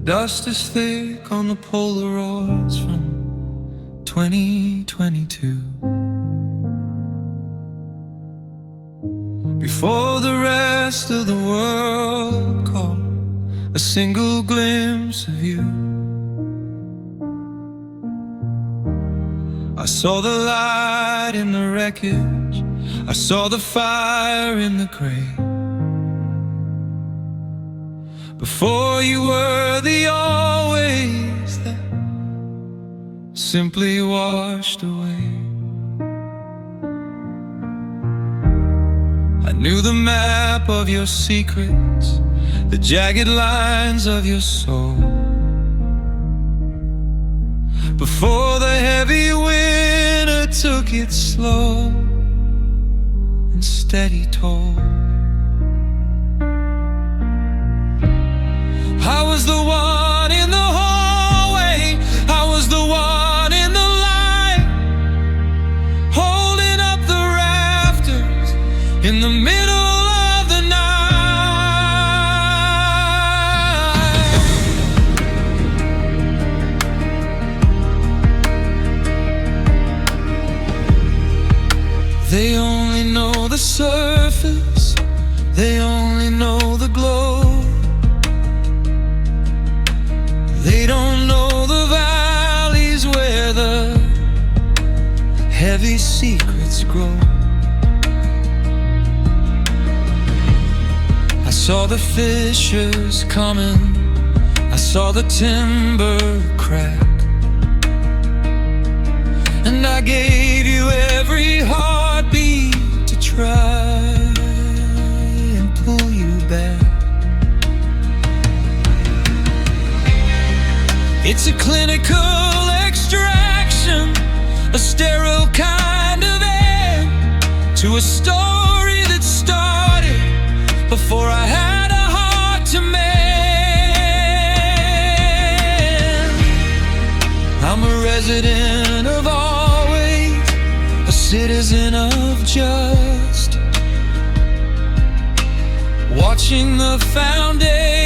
dust is thick on the Polaroids from 2022. Before the rest of the world caught a single glimpse of you, I saw the light in the wreckage, I saw the fire in the grave. Before you were the always that simply washed away. I knew the map of your secrets, the jagged lines of your soul. Before the heavy winter took its slow and steady toll. I was the one in the hallway, I was the one in the light, holding up the rafters in the middle of the night. They only know the surface, they only know the glow. They don't know the valleys where the heavy secrets grow. I saw the fissures coming, I saw the timber crack, and I gave you every heartbeat to try and pull you back. It's a clinical extraction, a sterile kind of end to a story that started before I had a heart to mend. I'm a resident of always, a citizen of just, watching the foundation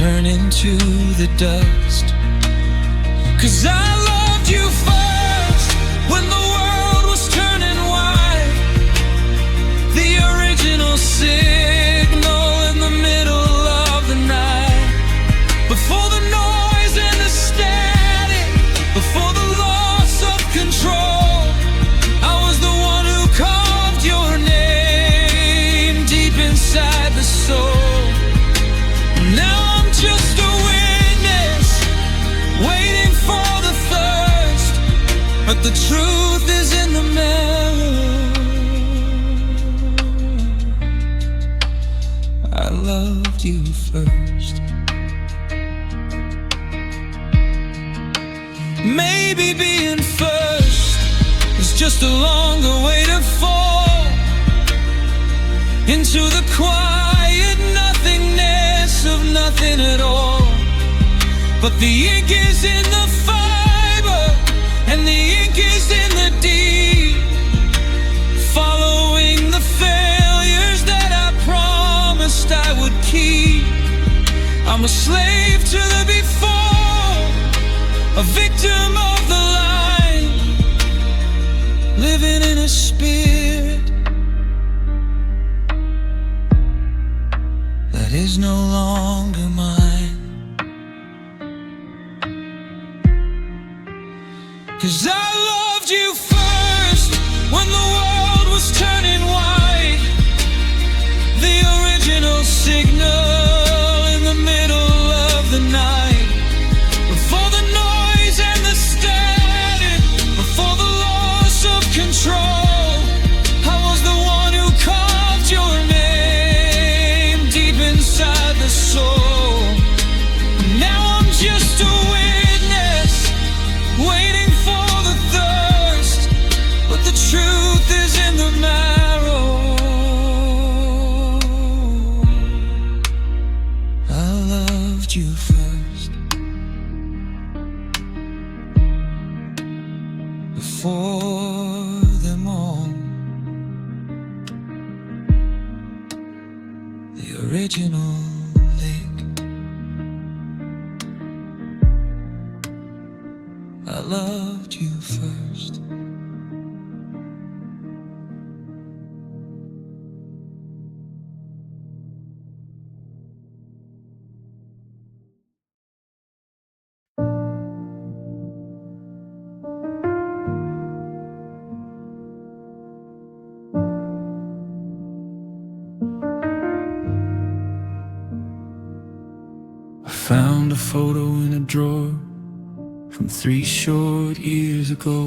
turn into the dust. 'Cause I loved you first when the world was turning white, the original signal in the middle of the night. Before the noise and the static, before the loss of control, I was the one who carved your name deep inside the soul. Now just a witness, waiting for the thirst, but the truth is in the mirror. I loved you first. Maybe being first is just a longer way to fall into the quiet nothingness of nothing at all. But the ink is in the fiber, and the ink is in the deed, following the failures that I promised I would keep. I'm a slave to the before, a victim of the line, living in a spirit that is no longer mine. 'Cause I loved you first when the world was turning white, the original signal in the middle of the night. Before the noise and the static, before the loss of control, I was the one who carved your name deep inside the soul. Now I'm just a witness, waiting for the thirst, but the truth is in the marrow. I loved you first, before them all. The original loved you first. Found a photo in a drawer from 3 short years ago.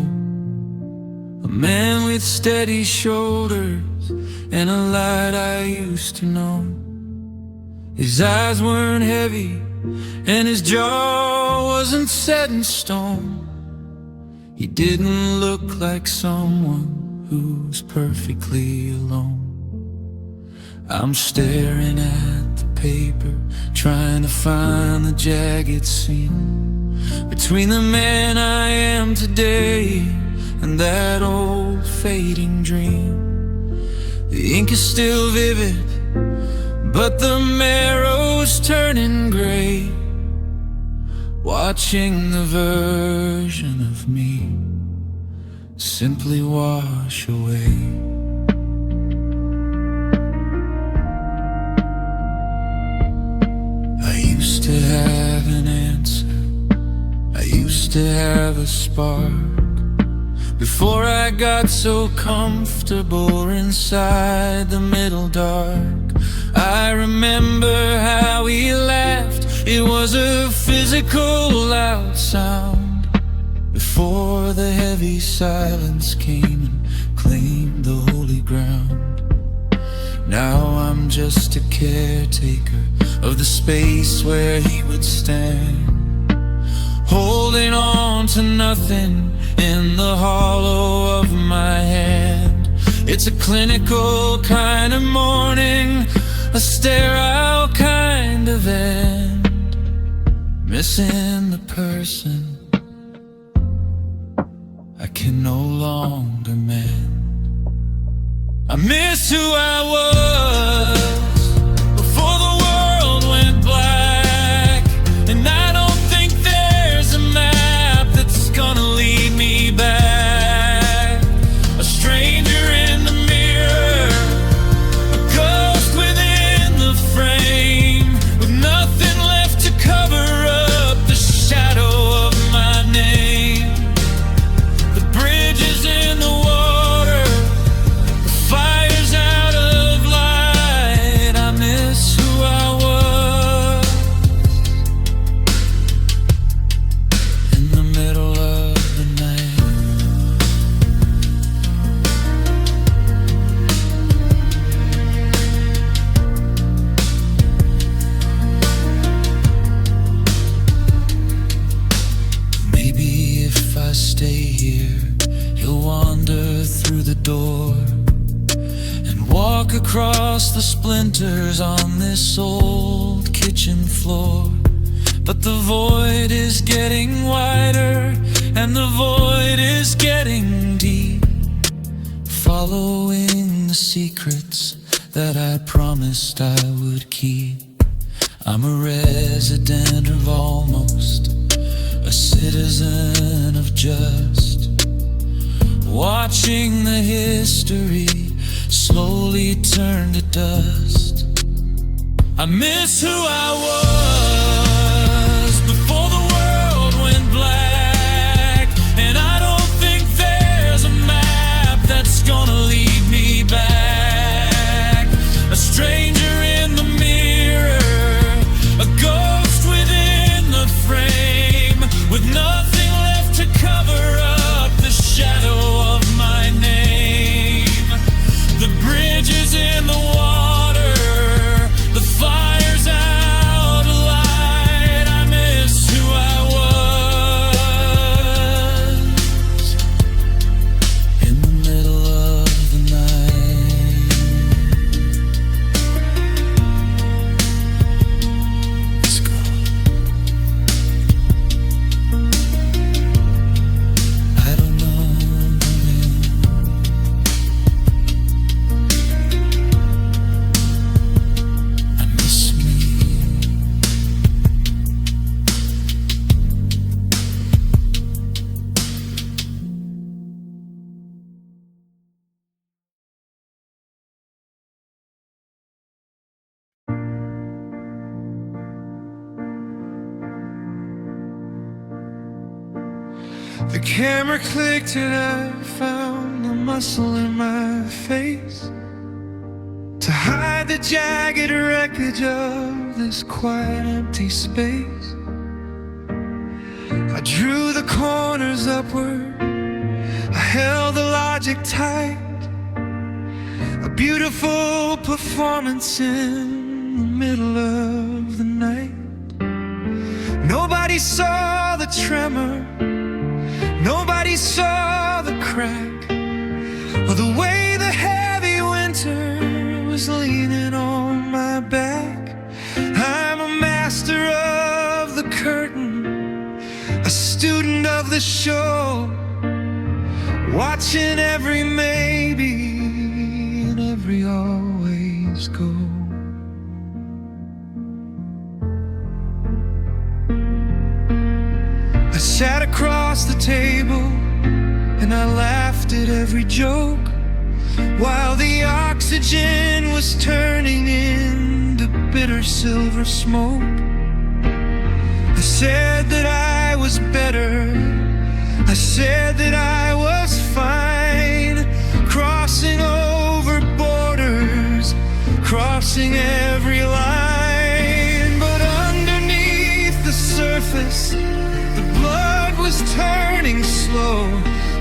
A man with steady shoulders and a light I used to know. His eyes weren't heavy and his jaw wasn't set in stone. He didn't look like someone who's perfectly alone. I'm staring at the paper, trying to find the jagged seam between the man I am today and that old fading dream. The ink is still vivid, but the marrow's turning gray, watching the version of me simply wash away. I used to have an answer, I used to have a spark, before I got so comfortable inside the middle dark. I remember how we laughed, it was a physical loud sound, before the heavy silence came and claimed the holy ground. Now I'm just a caretaker of the space where he would stand, holding on to nothing in the hollow of my hand. It's a clinical kind of morning, a sterile kind of end, missing the person I can no longer mend. I miss who I was before the world went black, and I don't think there's a map that's gonna lead me back. A stranger in the mirror, a ghost within the frame, with nothing left to cover up the shadow of my name. The bridges in the water, the fire's out of light. I miss who I was in the middle of the night. Maybe if I stay here, he'll wander through the door and walk across the splinters on this old kitchen floor. But the void is getting wider and the void is getting deep, following the secrets that I promised I would keep. I'm a resident of almost, a citizen of just, watching the history slowly turn to dust. I miss who I was before the world went black, and I don't think there's a map that's gonna lead me back. A stranger in the mirror, a ghost within the frame, with nothing left to cover up the shadow of my name. The bridges in the water, the fire's out of light. The camera clicked and I found the muscle in my face to hide the jagged wreckage of this quiet empty space. I drew the corners upward, I held the logic tight. A beautiful performance in the middle of the night. Nobody saw the tremor, nobody saw the crack, or the way the heavy winter was leaning on my back. I'm a master of the curtain, a student of the show, watching every maybe and every always go. I sat across the table and I laughed at every joke, while the oxygen was turning into bitter silver smoke. I said that I was better, I said that I was fine, crossing over borders, crossing every line. But underneath the surface, the blood was turning slow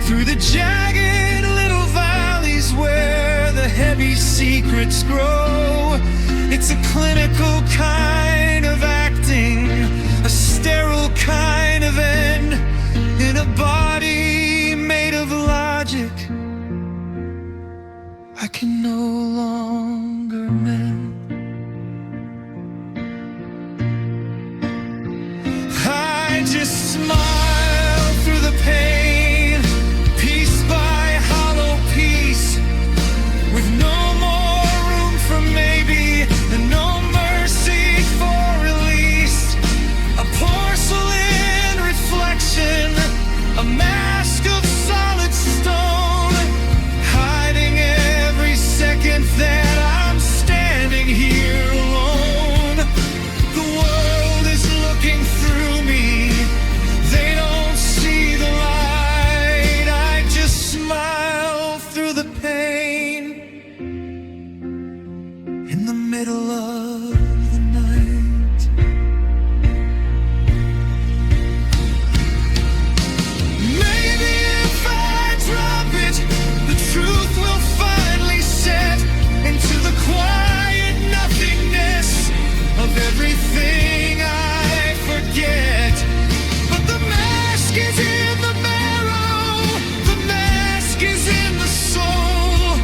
through the jagged little valleys where the heavy secrets grow. It's a clinical kind of acting, a sterile kind of end, in a body made of logic I can no longer mend. I just smile through the pain, piece by hollow piece, with no more room for maybe and no mercy for release. A porcelain reflection, a mask of solid stone, hiding every second that I'm standing here alone. The world is looking through me, they don't see the light. I just smile through the pain in the middle of the night. Maybe if I drop it, the truth will finally set into the quiet nothingness of everything I forget. But the mask is in the marrow, the mask is in the soul,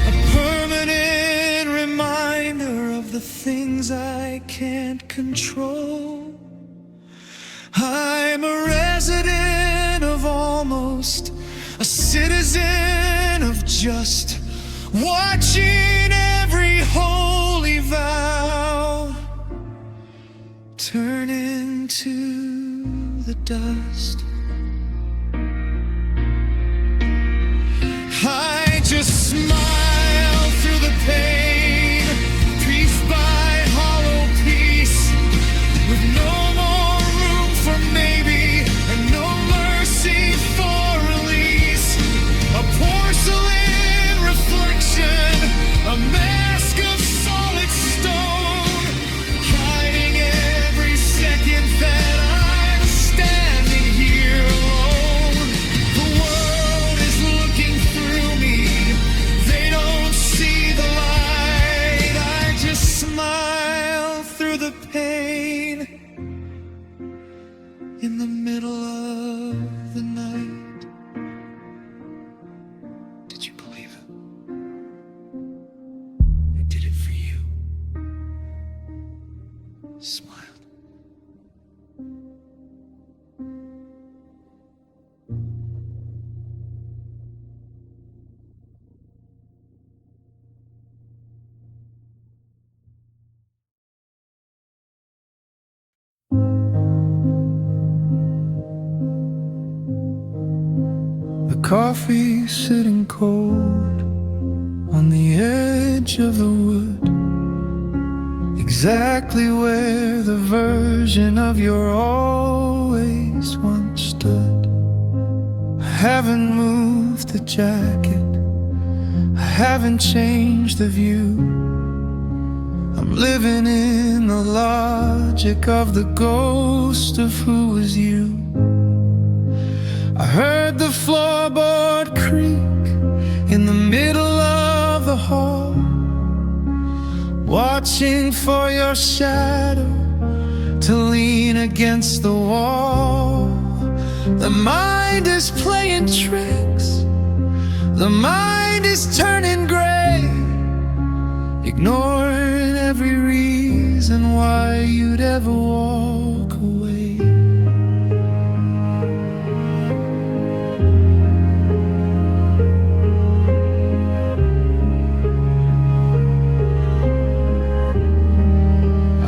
a permanent reminder of the things I can't control. I'm a resident of almost, a citizen of just, watching every holy vow turn into the dust. I just smile through the pain, piece by hollow piece, with no more room for maybe and no mercy for release. A porcelain reflection, a mask of solid stone, hiding every second that I'm standing here alone. The world is looking through me, they don't see the light. I just smile through the pain in the middle of the night. Did you believe it? I did it for you. Smiled. The coffee sitting cold on the edge of the wood, exactly where the version of your always once stood. haven't moved the jacket, I haven't changed the view. I'm living in the logic of the ghost of who was you. I heard the floorboard creak in the middle of the hall, watching for your shadow to lean against the wall. The mind is playing tricks, the mind is turning gray, ignoring every reason why you'd ever walk away.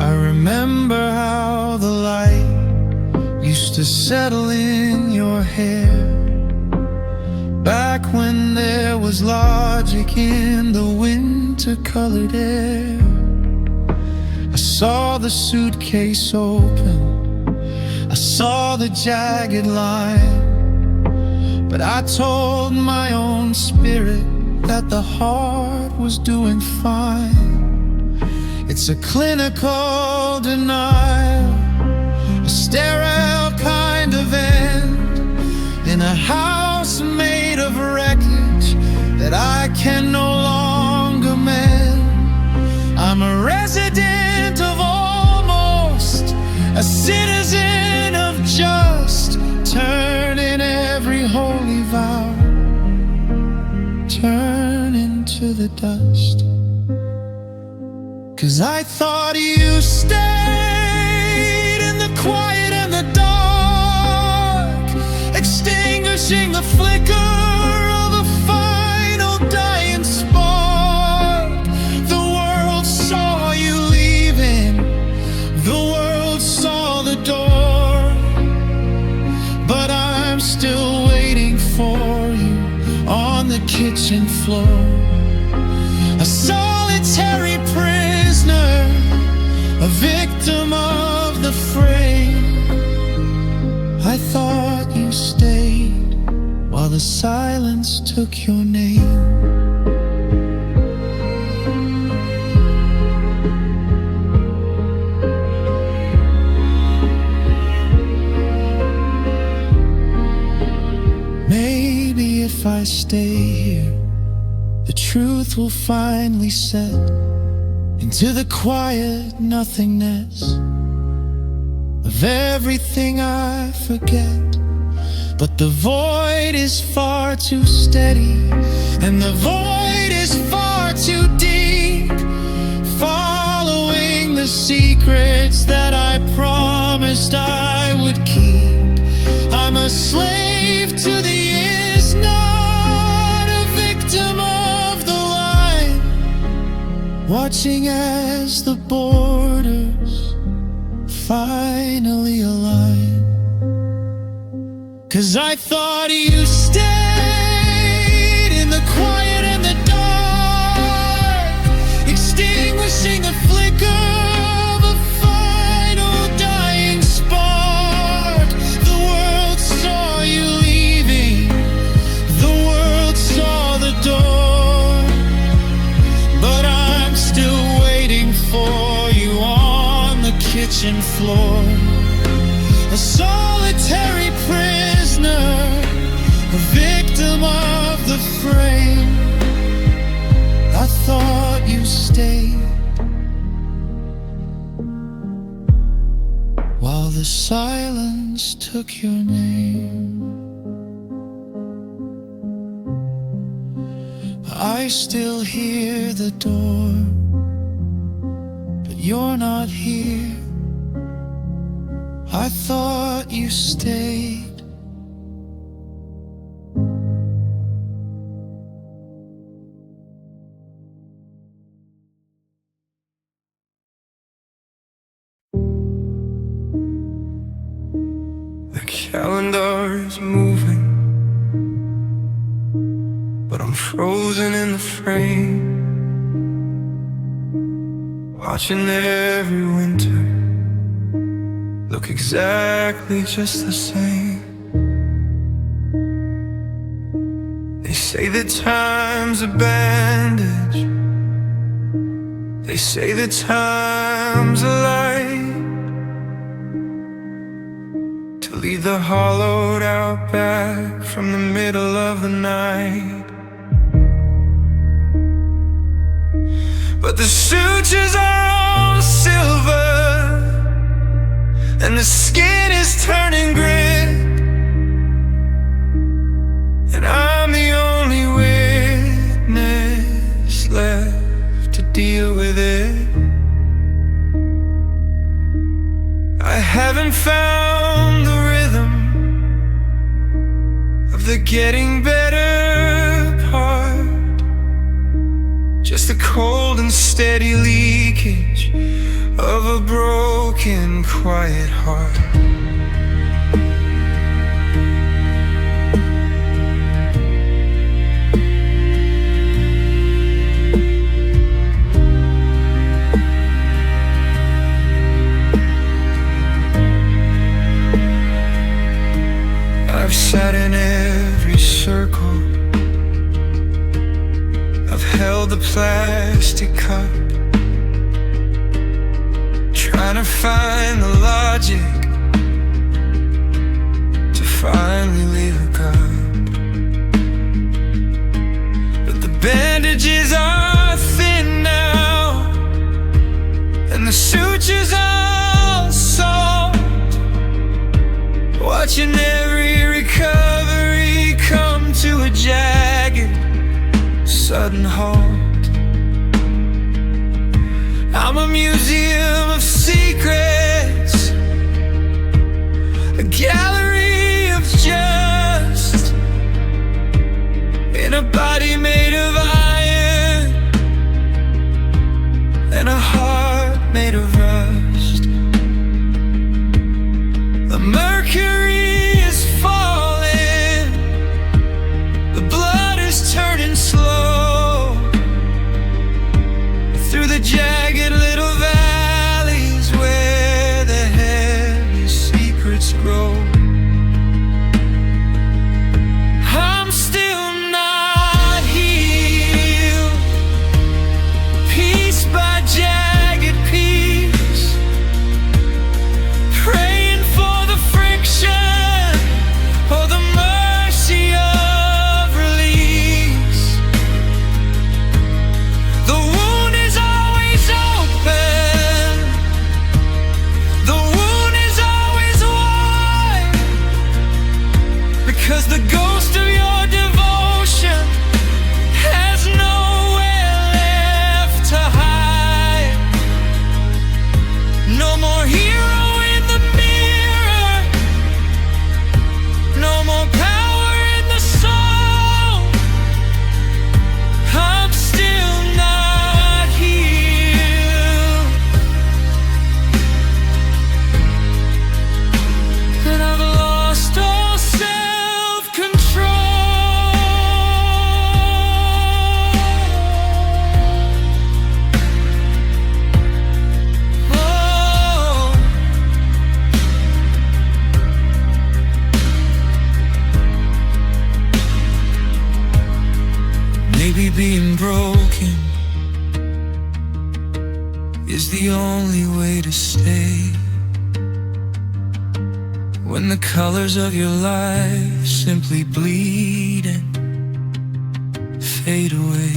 I remember how the light used to settle in your hair, back when there was logic in the winter-colored air. I saw the suitcase open, I saw the jagged line, but I told my own spirit that the heart was doing fine. It's a clinical denial, a sterile kind of end, in a house made of wreckage that I can no longer mend. I'm a resident of almost, a citizen of just, turning every holy vow, turning to the dust. 'Cause I thought you stayed in the quiet and the dark, extinguishing the flicker of a final dying spark. The world saw you leaving, the world saw the door, but I'm still waiting for you on the kitchen floor. A solitary prisoner, a victim of the fray. I thought you stayed while the silence took your name. Maybe if I stay here, the truth will finally set into the quiet nothingness of everything I forget. But the void is far too steady, and the void is far too deep, following the secrets that I promised I would keep. I'm a slave to the is not, a victim of the line, watching as the borders finally align. 'Cause I thought you stayed in the quiet and the dark, extinguishing the flicker of a final dying spark. The world saw you leaving, the world saw the door, but I'm still waiting for you on the kitchen floor. A solitary prisoner, a victim of the fray. I thought you stayed while the silence took your name. I still hear the door, but you're not here. I thought you stayed. The calendar is moving, but I'm frozen in the frame, watching every winter look exactly just the same. say that time's a bandage. They say that time's a light to lead the hollowed out back from the middle of the night. But the sutures are all silver and the skin is turning grit, and I'm the only witness left to deal with it. I haven't found the rhythm of the getting better part, just the cold and steady leakage of a broken, quiet heart. I've sat in every circle, I've held the plastic cup, trying to find the logic to finally leave a cup. But the bandages are thin now, and the sutures are soft, watching every recovery come to a jagged, sudden halt. I'm a museum of secrets, a gallery of just, in a body made of iron and a heart made of rust. The mercury is falling, the blood is turning slow through the jagged little valleys where the heavy secrets grow. I'm still not healed, piece by jagged piece, praying for the friction or the mercy of release. The wound is always open, the wound is always wide, because the ghost of your devotion has nowhere left to hide. No more hero in the mirror, no more power in the soul. I'm still not healed, and I've lost all self-control. Oh, maybe being broken is the only way to stay, when the colors of your life simply bleed and fade away.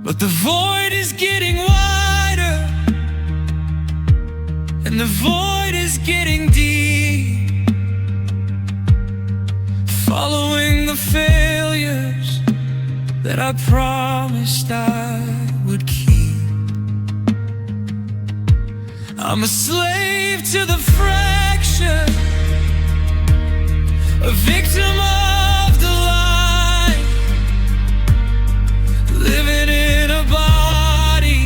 But the void is getting wider, and the void is getting deep, following the failures that I promised I would keep. I'm a slave to the fraction, a victim of the lie, living in a body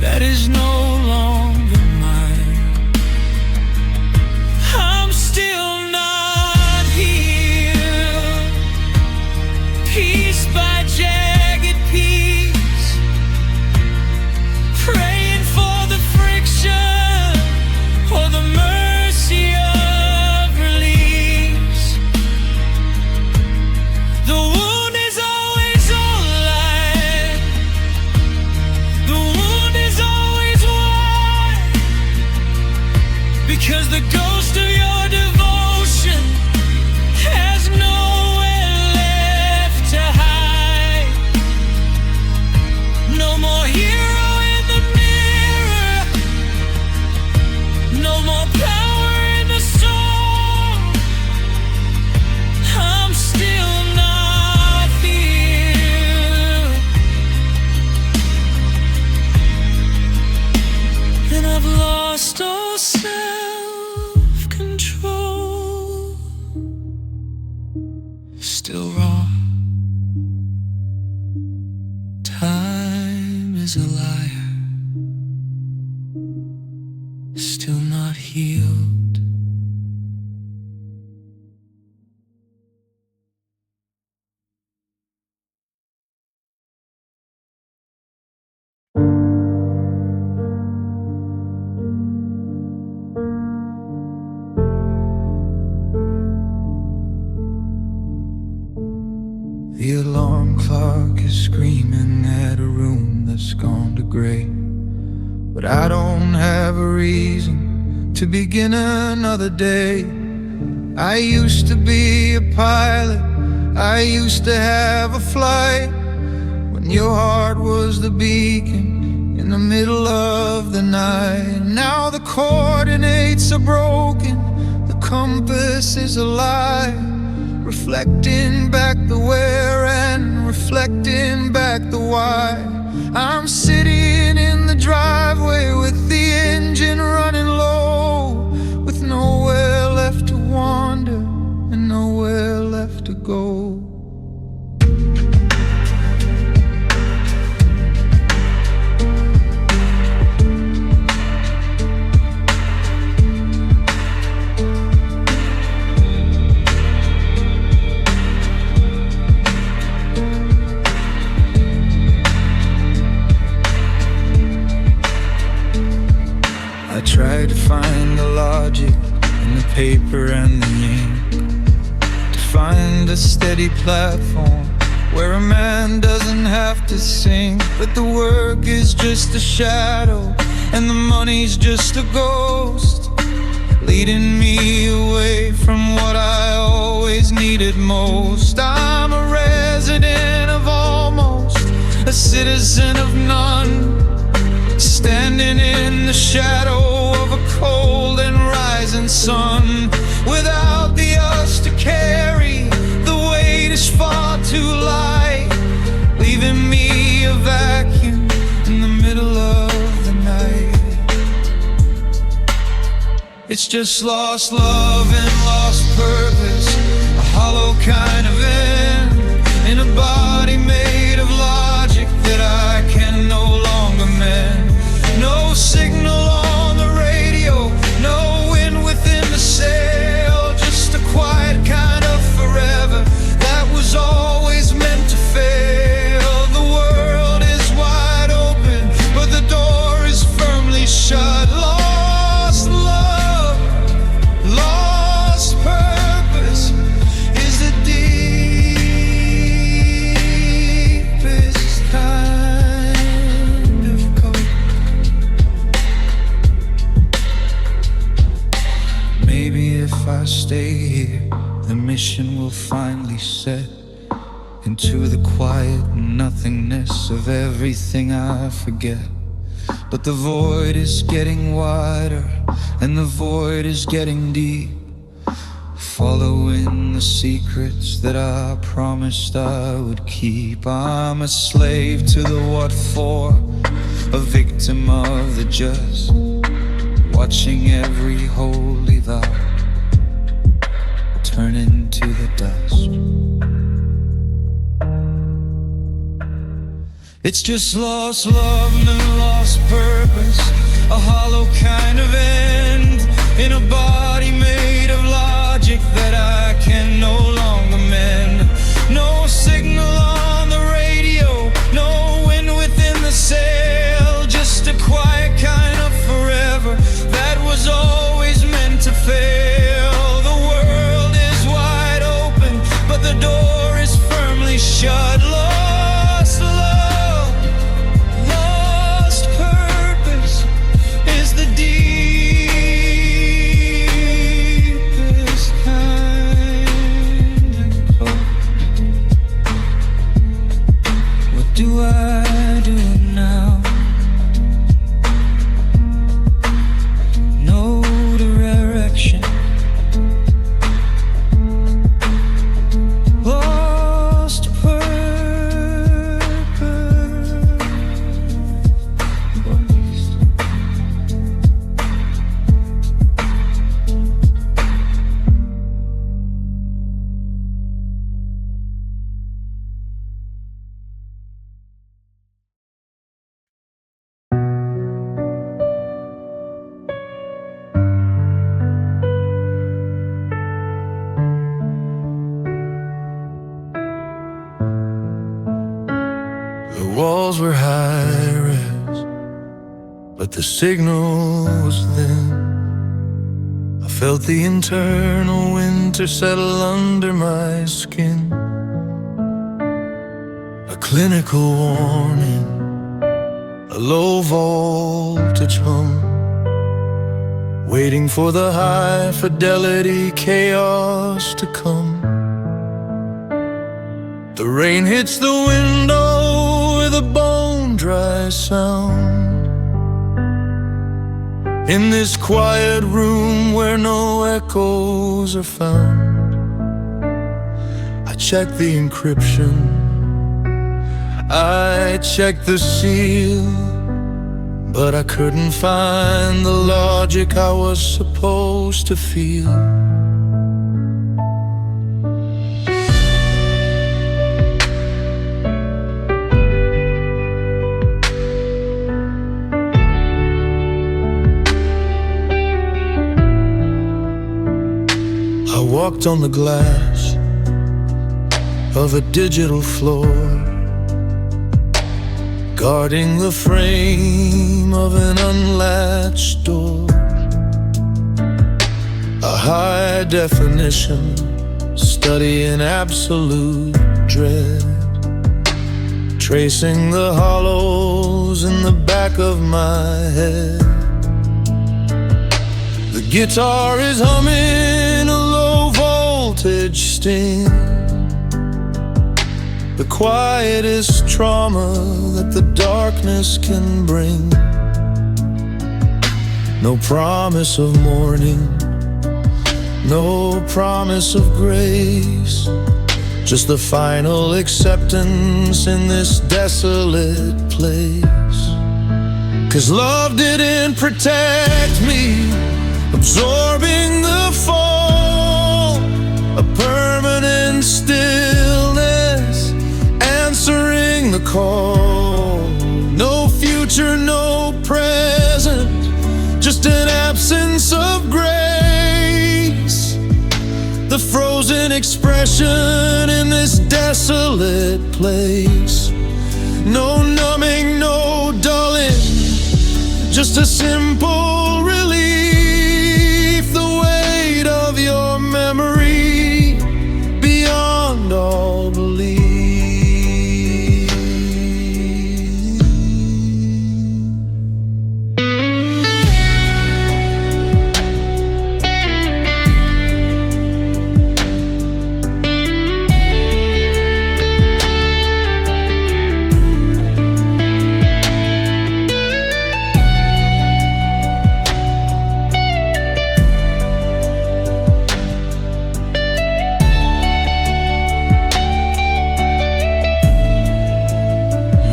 that is no longer mine. I'm still not healed, piece by jagged piece, praying for the friction or the mercy of release. still wrong. Time is a liar, still not healed. The alarm clock is screaming at a room that's gone to gray, but I don't have a reason to begin another day. I used to be a pilot, I used to have a flight, when your heart was the beacon in the middle of the night. Now the coordinates are broken, the compass is a lie, reflecting back the where and reflecting back the why. I'm sitting in the driveway with the engine running low, with nowhere left to wander and nowhere left to go. I tried to find the logic in the paper and the ink, to find a steady platform where a man doesn't have to sing. But the work is just a shadow and the money's just a ghost, leading me away from what I always needed most. I'm a resident of almost, a citizen of none, standing in the shadow of a cold and rising sun. Without the us to carry, the weight is far too light, leaving me a vacuum in the middle of the night. It's just lost love and lost purpose, a hollow kind of end, in a body made of logic that I can no longer mend. No signal on the radio, no wind within the sail, just a quiet kind of forever that was always meant to fail. The world is wide open, but the door is firmly shut. Lost love, lost purpose is the deepest kind of cold. Maybe if I stay here, the mission will finally set into the quiet nothingness of everything I forget. But the void is getting wider and the void is getting deep, following the secrets that I promised I would keep. I'm a slave to the what for, a victim of the just, watching every holy vow turn into the dust. It's just lost love and lost purpose, a hollow kind of end, in a body made of logic that I can no longer mend. No signal on the radio, no wind within the sail, just a quiet kind of forever that was always meant to fail. The world is wide open, but the door is firmly shut. Lost love, lost purpose is the deepest kind. walls were high-res, but the signal was thin. I felt the internal winter settle under my skin. A clinical warning, a low voltage hum, waiting for the high fidelity chaos to come. The rain hits the window with a bone dry sound. In this quiet room where no echoes are found, I checked the encryption, I checked the seal, but I couldn't find the logic I was supposed to feel. I walked on the glass of a digital floor, guarding the frame of an unlatched door. A high definition study in absolute dread, tracing the hollows in the back of my head. The guitar is humming a low voltage sting, the quietest trauma that the darkness can bring. No promise of morning, no promise of grace, just the final acceptance in this desolate place. 'Cause love didn't protect me, absorbing the fall, a permanent stillness answering the call. No future, no present, just an absence of grace. The frozen expression in this desolate place. No numbing, no dulling, just a simple relief. The weight of your memory beyond all belief.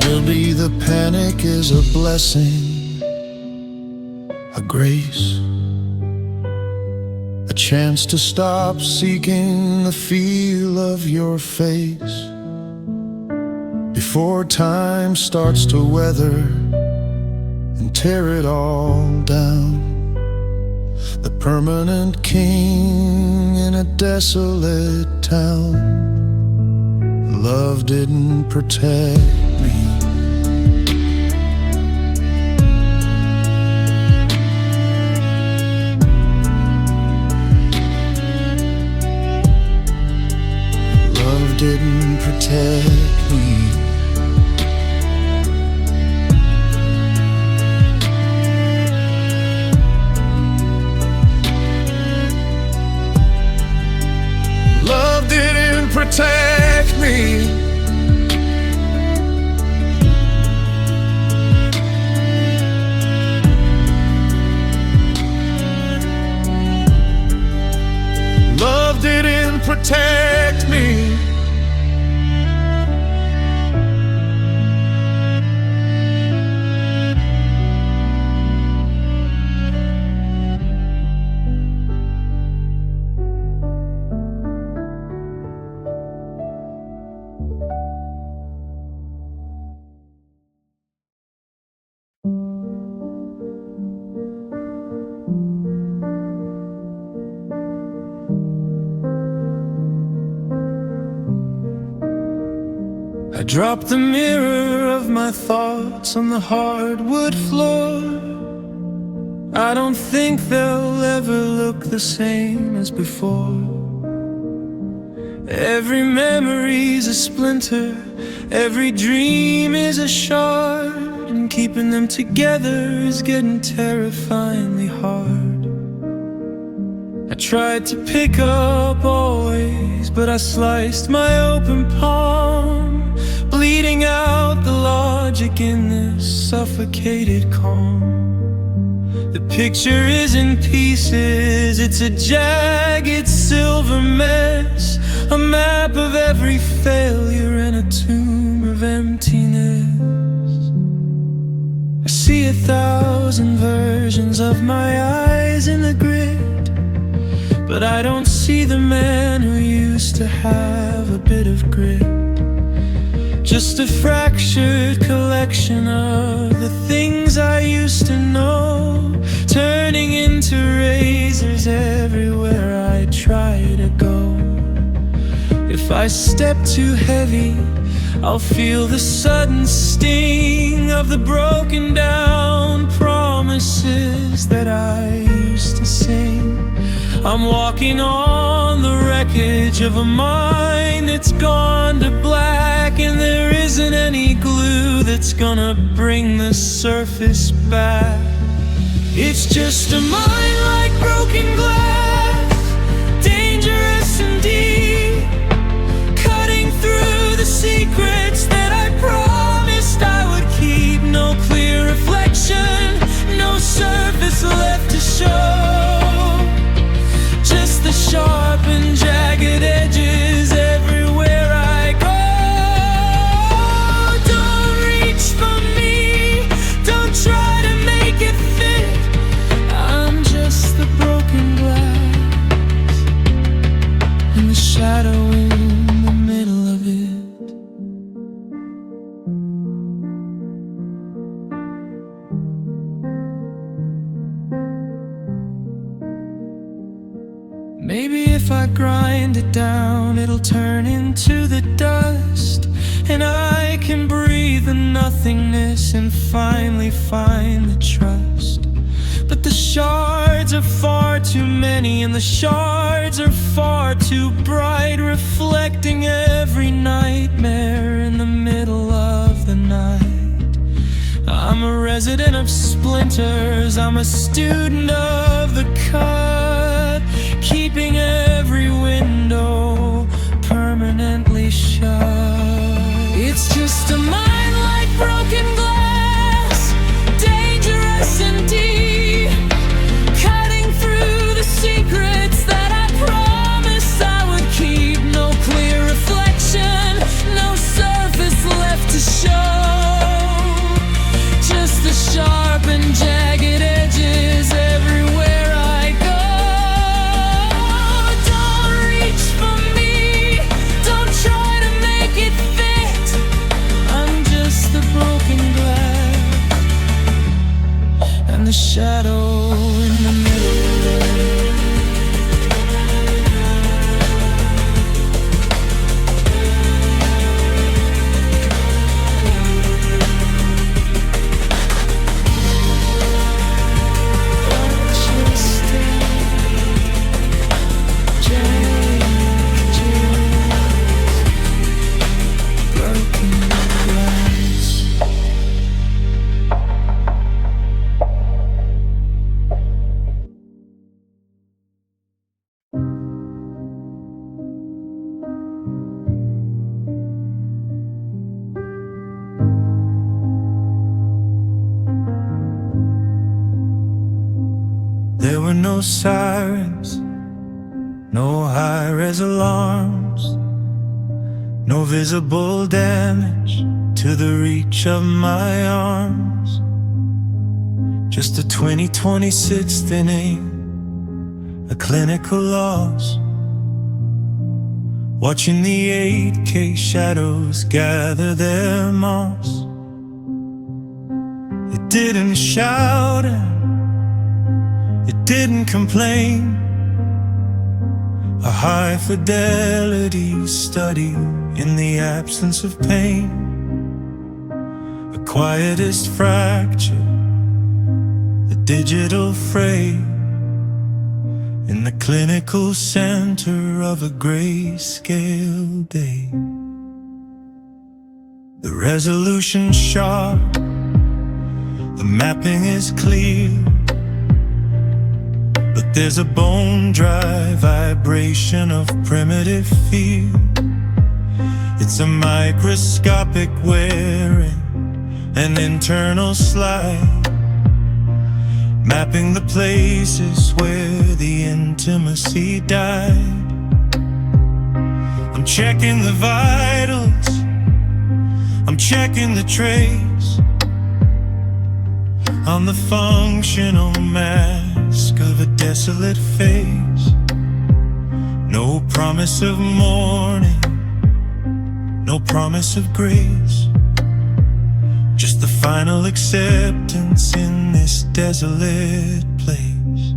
Maybe the panic is a blessing, a grace, a chance to stop seeking the feel of your face before time starts to weather and tear it all down. The permanent king in a desolate town. Love didn't protect me. Love didn't protect me. Love didn't protect me. Love didn't protect me. I drop the mirror of my thoughts on the hardwood floor. I don't think they'll ever look the same as before. Every memory's a splinter, every dream is a shard, and keeping them together is getting terrifyingly hard. I tried to pick up always, but I sliced my open palm, bleeding out the logic in this suffocated calm. The picture is in pieces, it's a jagged silver mess, a map of every failure and a tomb of emptiness. I see 1,000 versions of my eyes in the grid, but I don't see the man who used to have a bit of grit. Just a fractured collection of the things I used to know, turning into razors everywhere I try to go. If I step too heavy, I'll feel the sudden sting of the broken down promises that I used to sing. I'm walking on the wreckage of a mind that's gone to black, and there isn't any glue that's gonna bring the surface back. It's just a mind like broken glass, dangerous and deep, cutting through the secrets that I promised I would keep. No clear reflection, no surface left to show, just the sharp and jagged edges everywhere I go. Don't reach for me, don't try to make it fit. I'm just the broken glass and the shadow in the middle of it. Maybe if I grind it down, it'll turn into the dust, and I can breathe the nothingness and finally find the trust. But the shards are far too many, and the shards are far too bright, reflecting every nightmare in the middle of the night. I'm a resident of splinters, I'm a student of the cut, keeping every window permanently shut. It's just a mind like broken glass, dangerous and deep, cutting through the secrets that I promised I would keep. No clear reflection, no surface left to show, just the sharp and jagged edges everywhere I go. Don't reach for me, don't try to make it fit. I'm just the broken glass and the shadow in the middle. There were no sirens, no high-res alarms, no visible damage to the reach of my arms. Just a 26th inning, a clinical loss, watching the 8K shadows gather their moss. It didn't shout and it didn't complain. A high fidelity study in the absence of pain, the quietest fracture, the digital fray, in the clinical center of a grayscale day. The resolution's sharp, the mapping is clear, but there's a bone-dry vibration of primitive fear. It's a microscopic wearing, an internal slide, mapping the places where the intimacy died. I'm checking the vitals, I'm checking the trace on the functional mask of a desolate face. No promise of morning, no promise of grace, just the final acceptance in this desolate place.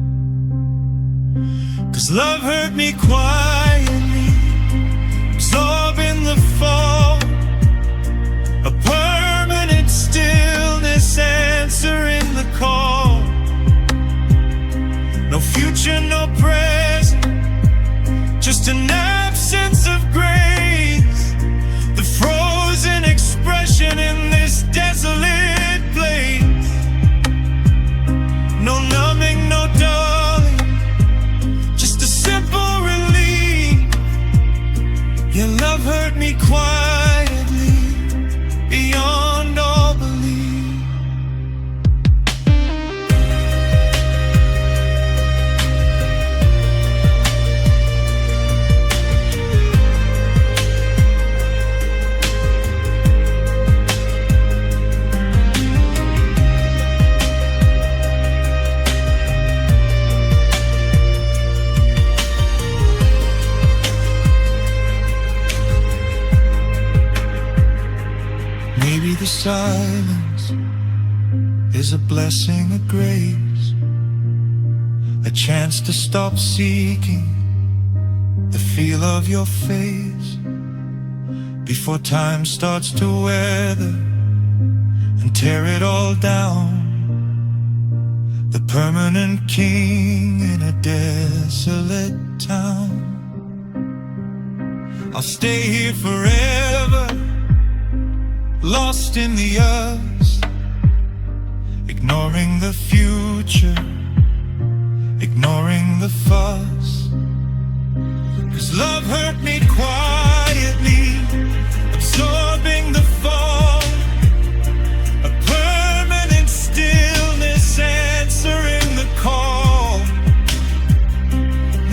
'Cause love hurt me quietly, absorbing the fall, a permanent stillness answering the call. No future, no present, just an absence of grace, the frozen expression in this desolate place. No numbing, no dulling, just a simple relief. Your love hurt me quietly, beyond all belief. Maybe the silence is a blessing, a grace, a chance to stop seeking the feel of your face before time starts to weather and tear it all down. The permanent king in a desolate town. I'll stay here forever, lost in the us, ignoring the future, ignoring the fuss. 'Cause love hurt me quietly, absorbing the fall, a permanent stillness answering the call.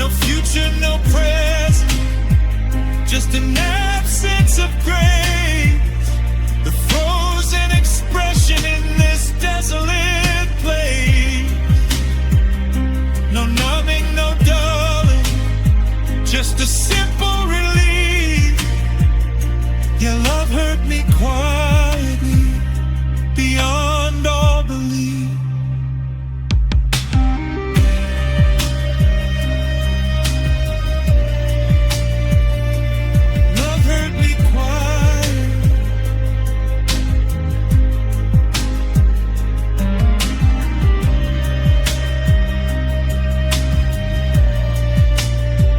No future, no present, just an absence of grace, the frozen expression in this desolate place. No numbing, no dulling, just a simple relief. Your love hurt me quietly, beyond all belief. Love hurt me quietly.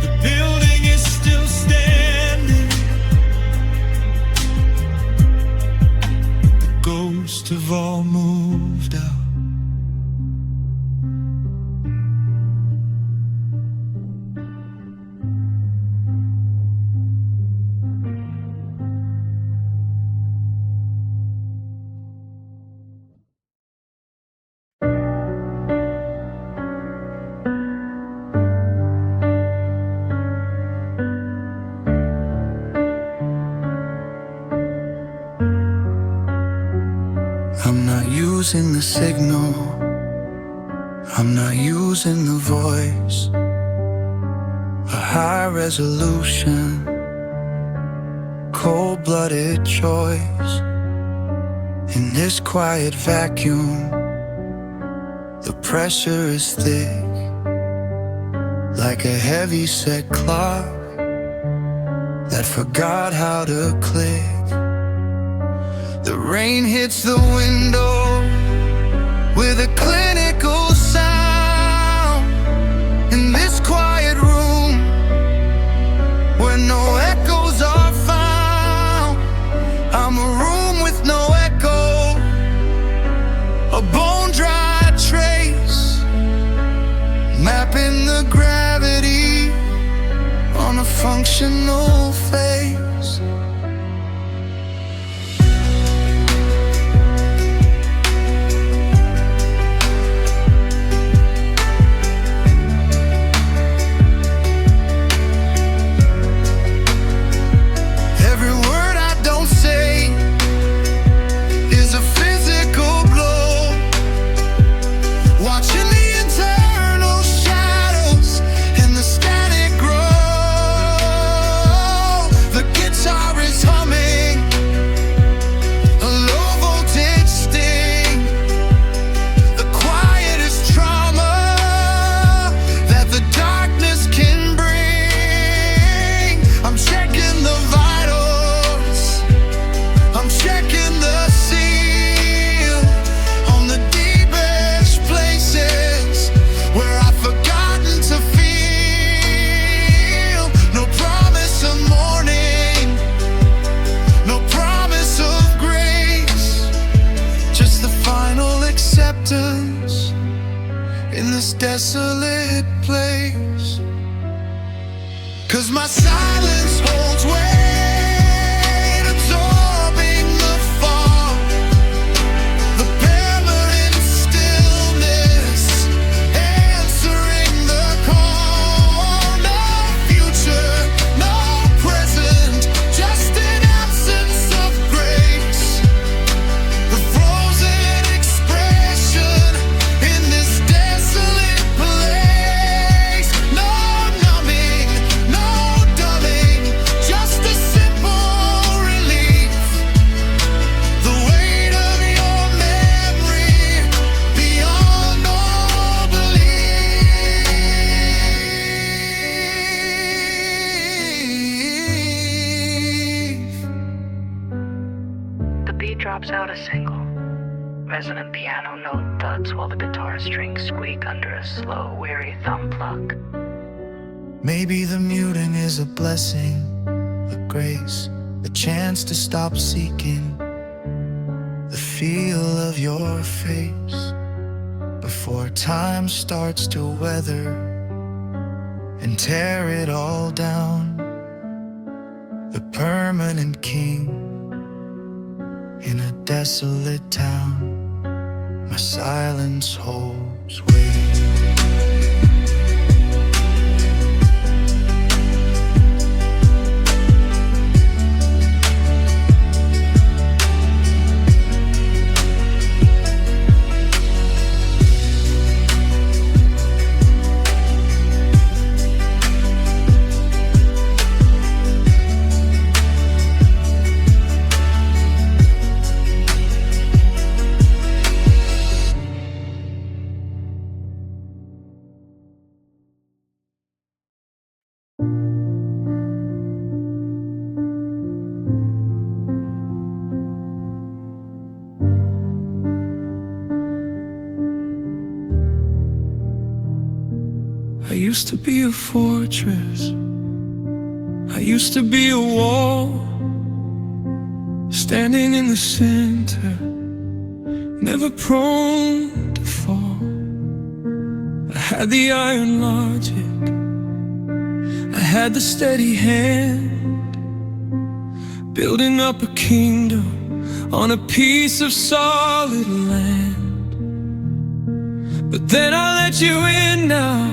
The building is still standing, the ghosts have all moved out. I'm not using the signal, I'm not using the voice, a high resolution, cold-blooded choice. In this quiet vacuum, the pressure is thick, like a heavy set clock that forgot how to click. The rain hits the window with a clinical sound. In this quiet room where no echoes are found, I'm a room with no echo, a bone-dry trace, mapping the gravity on a functional face. In this desolate place, 'cause my silence holds weight, absorbing the fog, the permanent stillness, answering the call. No future, no present, just an absence of grace, the frozen expression in this desolate place. No numbing, no dumbing, just a simple relief. The weight of your memory beyond all belief. The beat drops out a single. Resonant piano note thuds while the guitar strings squeak under a slow, weary thumb pluck. Maybe the muting is a blessing, a grace, a chance to stop seeking the feel of your face before time starts to weather and tear it all down. The permanent king in a desolate town, my silence holds weight. I used to be a fortress, I used to be a wall, standing in the center, never prone to fall. I had the iron logic, I had the steady hand, building up a kingdom on a piece of solid land. But then I let you in now,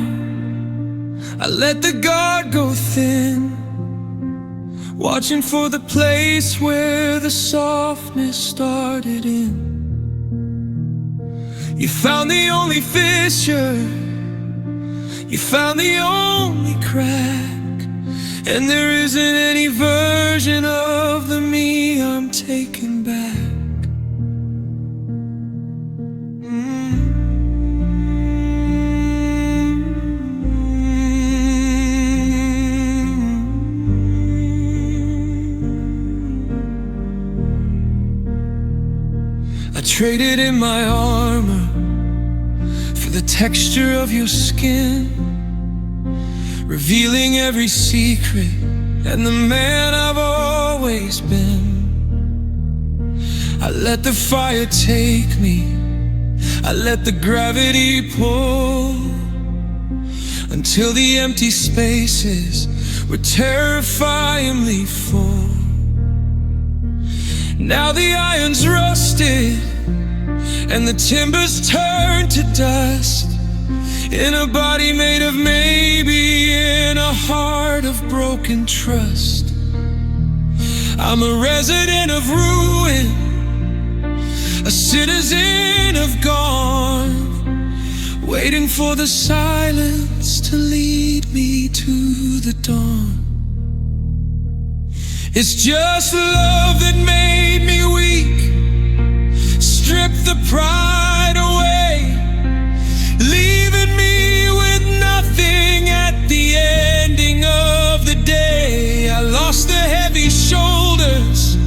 I let the guard go thin, watching for the place where the softness started in. You found the only fissure, you found the only crack, and there isn't any version of the me I'm taking back. traded in my armor for the texture of your skin, revealing every secret and the man I've always been. I let the fire take me, I let the gravity pull, until the empty spaces were terrifyingly full. Now the iron's rusted and the timbers turned to dust, in a body made of maybe, in a heart of broken trust. I'm a resident of ruin, a citizen of gone, waiting for the silence to lead me to the dawn. It's just love that made me weak, stripped the pride away, leaving me with nothing at the ending of the day. I lost the heavy shoulders,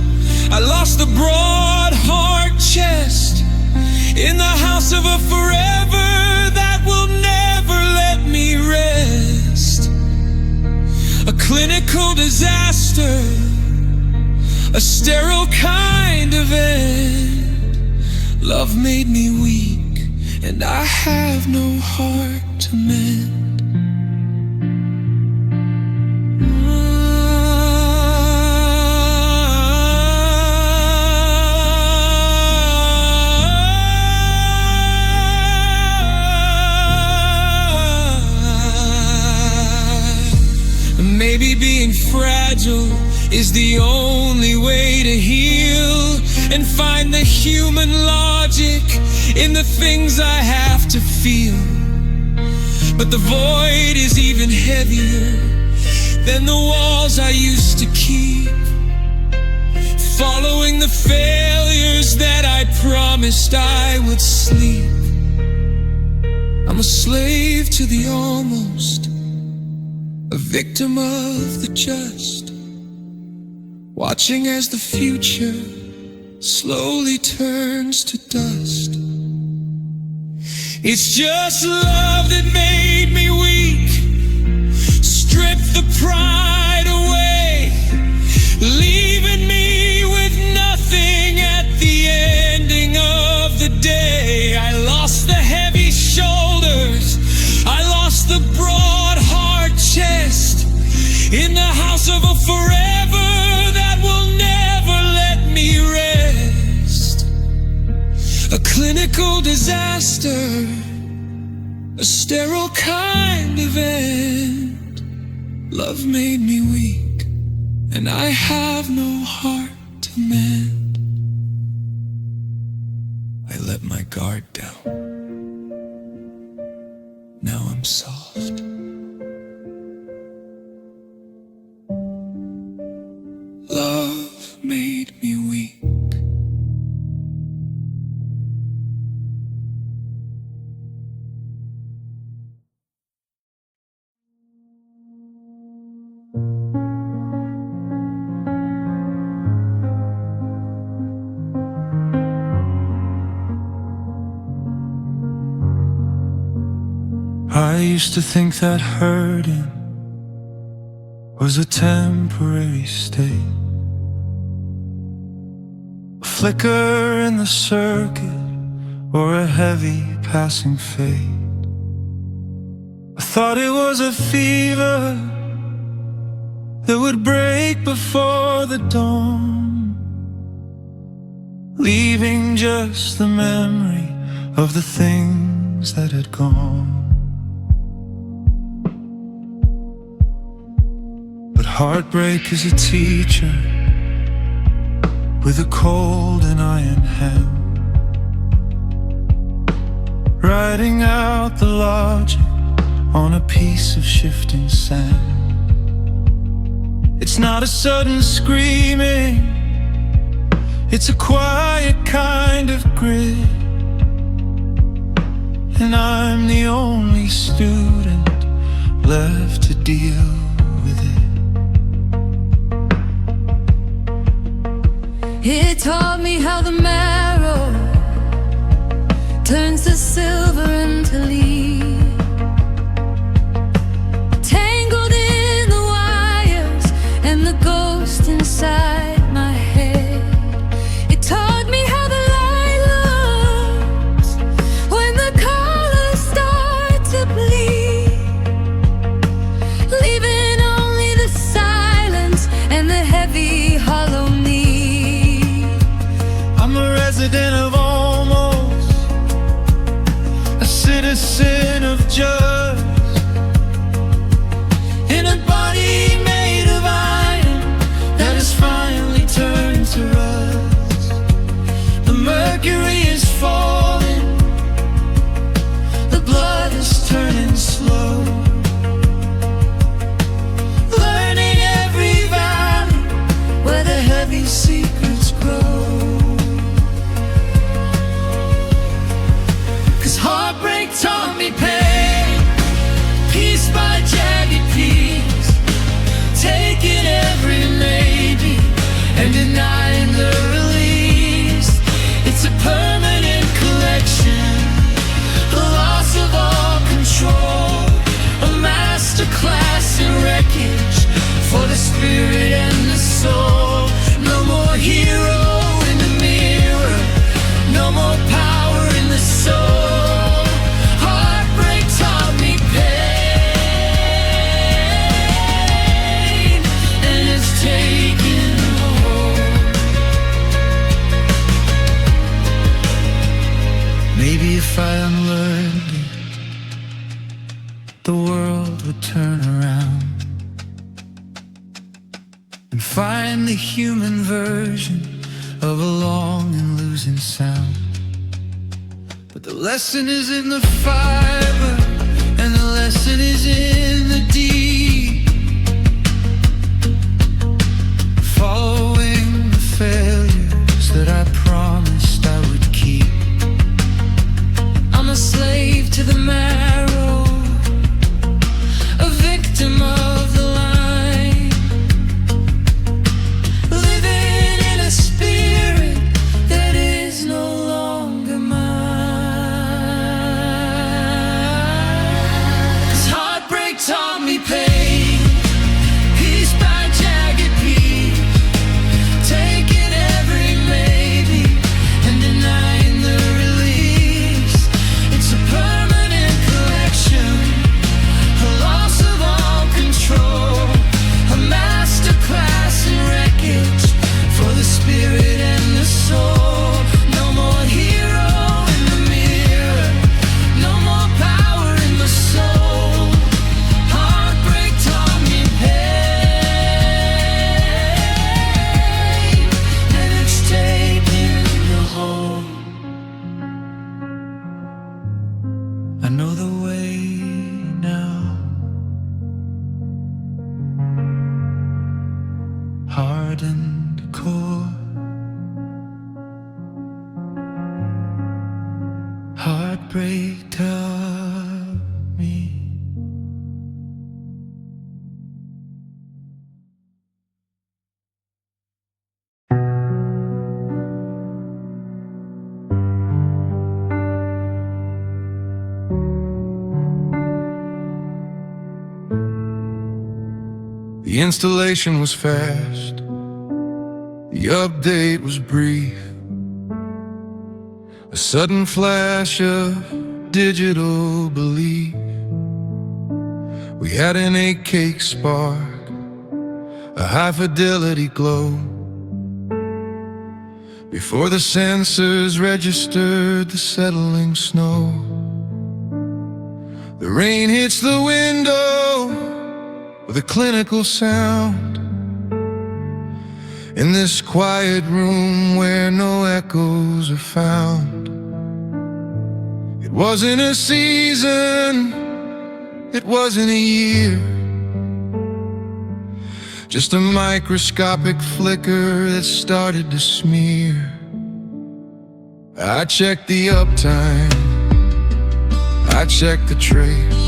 I lost the broad heart chest, in the house of a forever that will never let me rest. A clinical disaster, a sterile kind of end. Love made me weak, and I have no heart to mend. Maybe being fragile is the only way to heal, and find the human logic in the things I have to feel. But the void is even heavier than the walls I used to keep, following the failures that I promised I would sleep. I'm a slave to the almost, a victim of the just, watching as the future slowly turns to dust. It's just love that made me weak, stripped the pride away, leaving me with nothing at the ending of the day. I lost the heavy shoulders, I lost the broad heart chest, in the house of a forever that will never let me rest. A clinical disaster, a sterile kind of end. Love made me weak, and I have no heart to mend. I let my guard down, now I'm soft. Love made me weak. I used to think that hurting was a temporary state, a flicker in the circuit, or a heavy passing fade. I thought it was a fever that would break before the dawn, leaving just the memory of the things that had gone. Heartbreak is a teacher with a cold and iron hand, writing out the logic on a piece of shifting sand. It's not a sudden screaming, it's a quiet kind of grit, and I'm the only student left to deal with it. It taught me how the marrow turns the silver into lead. Tangled in the wires and the ghost inside my head. It taught me how the light looks when the colors start to bleed, leaving only the silence and the heavy hollow need. I'm a resident of almost, a citizen of just, in a body made of iron that has finally turned to rust. The mercury is falling, the blood is turning slow, learning every valley where the heavy secrets grow. Heartbreak taught me pain, piece by jagged piece, taking every maybe and denying the release. It's a permanent collection, the loss of all control, a masterclass in wreckage for the spirit and the soul. No more hero in the mirror, no more power in the soul. Maybe if I unlearned it, the world would turn around and find the human version of a long and losing sound. But the lesson is in the fiber, and the lesson is in the deed, following the failures that I promised I would keep. I'm a slave to the marrow, a victim of the line, living in a spirit that is no longer mine. 'Cause heartbreak taught me pain, piece by jagged piece, taking every maybe and denying the release. It's a permanent collection, a loss of all control, a masterclass in wreckage for the spirit and the soul. No more hero in the mirror, no more power in the soul. Heartbreak taught me pain, and it's taking you home. I know the way now, hardened core, heartbreak taught me. The installation was fast, the update was brief, a sudden flash of digital belief. We had an 8-cake spark, a high-fidelity glow, before the sensors registered the settling snow. The rain hits the window with a clinical sound, in this quiet room where no echoes are found. It wasn't a season, it wasn't a year, just a microscopic flicker that started to smear. I checked the uptime, I checked the trace,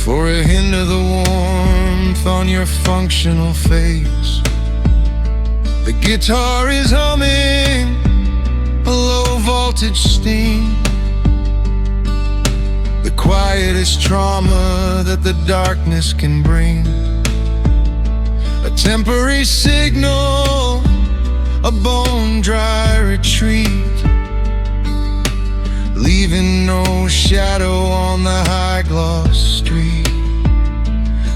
for a hint of the warmth on your functional face. The guitar is humming a low voltage sting, the quietest trauma that the darkness can bring. A temporary signal, a bone-dry retreat, leaving no shadow on the high-gloss street.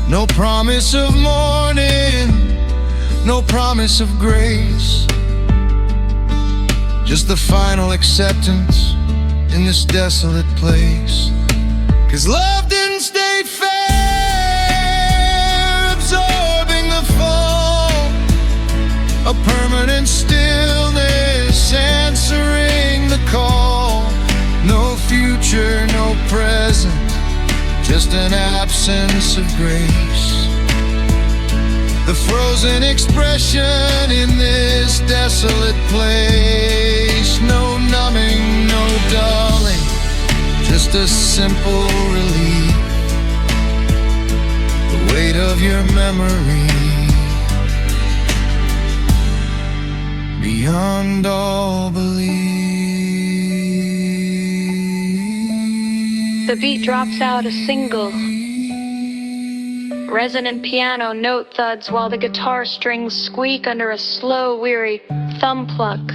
No promise of morning, no promise of grace, just the final acceptance in this desolate place. 'Cause love didn't stay fair, absorbing the fall, a permanent stillness answering the call. No future, no present, just an absence of grace. The frozen expression in this desolate place. No numbing, no dulling, just a simple relief. The weight of your memory, beyond all belief. The beat drops out a single. Resonant piano note thuds while the guitar strings squeak under a slow, weary thumb pluck.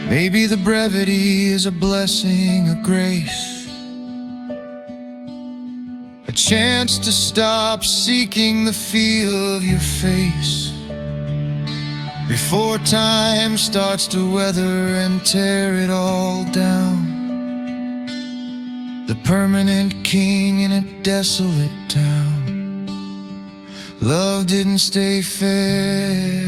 Maybe the brevity is a blessing, a grace, a chance to stop seeking the feel of your face before time starts to weather and tear it all down. The permanent king in a desolate town. Love didn't stay fair.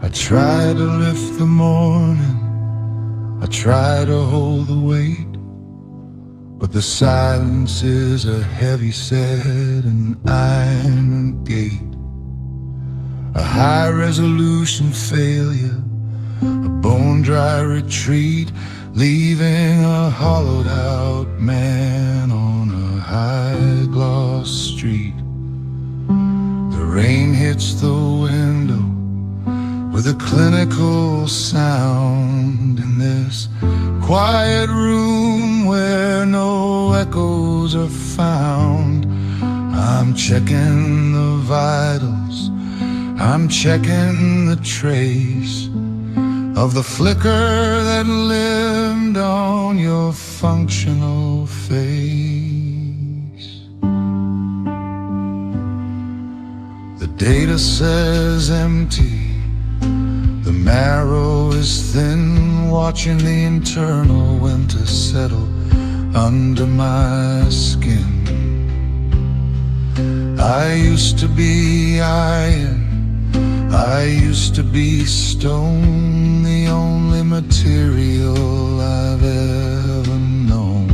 I try to lift the morning, I try to hold the weight, but the silence is a heavy set and iron gate. A high-resolution failure, a bone-dry retreat, leaving a hollowed-out man on a high-gloss street. The rain hits the window with a clinical sound in this quiet room where no echoes are found. I'm checking the vitals, I'm checking the trace of the flicker that lived on your functional face. The data says empty, the marrow is thin, watching the internal winter settle under my skin. I used to be iron, I used to be stone, the only material I've ever known.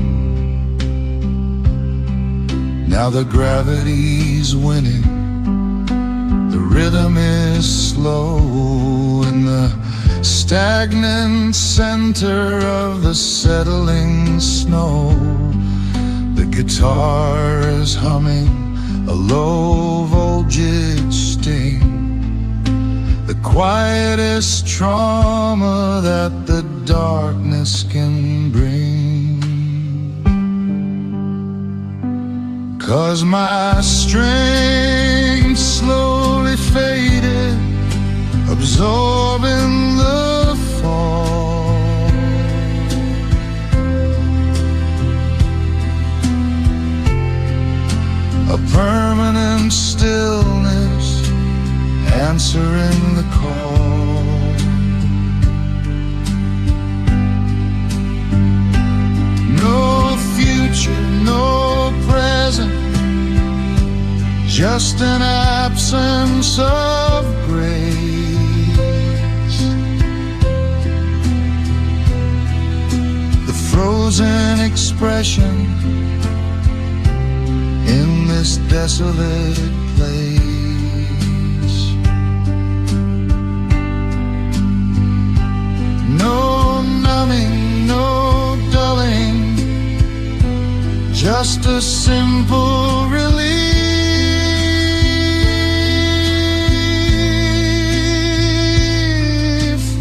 Now the gravity's winning, the rhythm is slow in the stagnant center of the settling snow. The guitar is humming a low voltage sting, the quietest trauma that the darkness can bring. 'cause my strength slowly faded, absorbing the fall. A permanent stillness answering the call. No future, no present, just an absence of grace. The frozen expression in this desolate place. No numbing, no dulling, just a simple relief.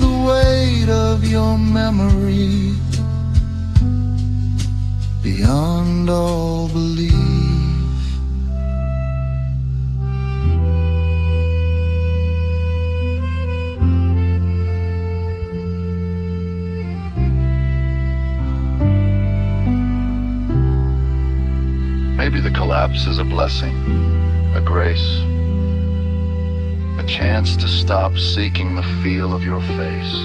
The weight of your memory beyond all belief. Maybe the collapse is a blessing, a grace, a chance to stop seeking the feel of your face.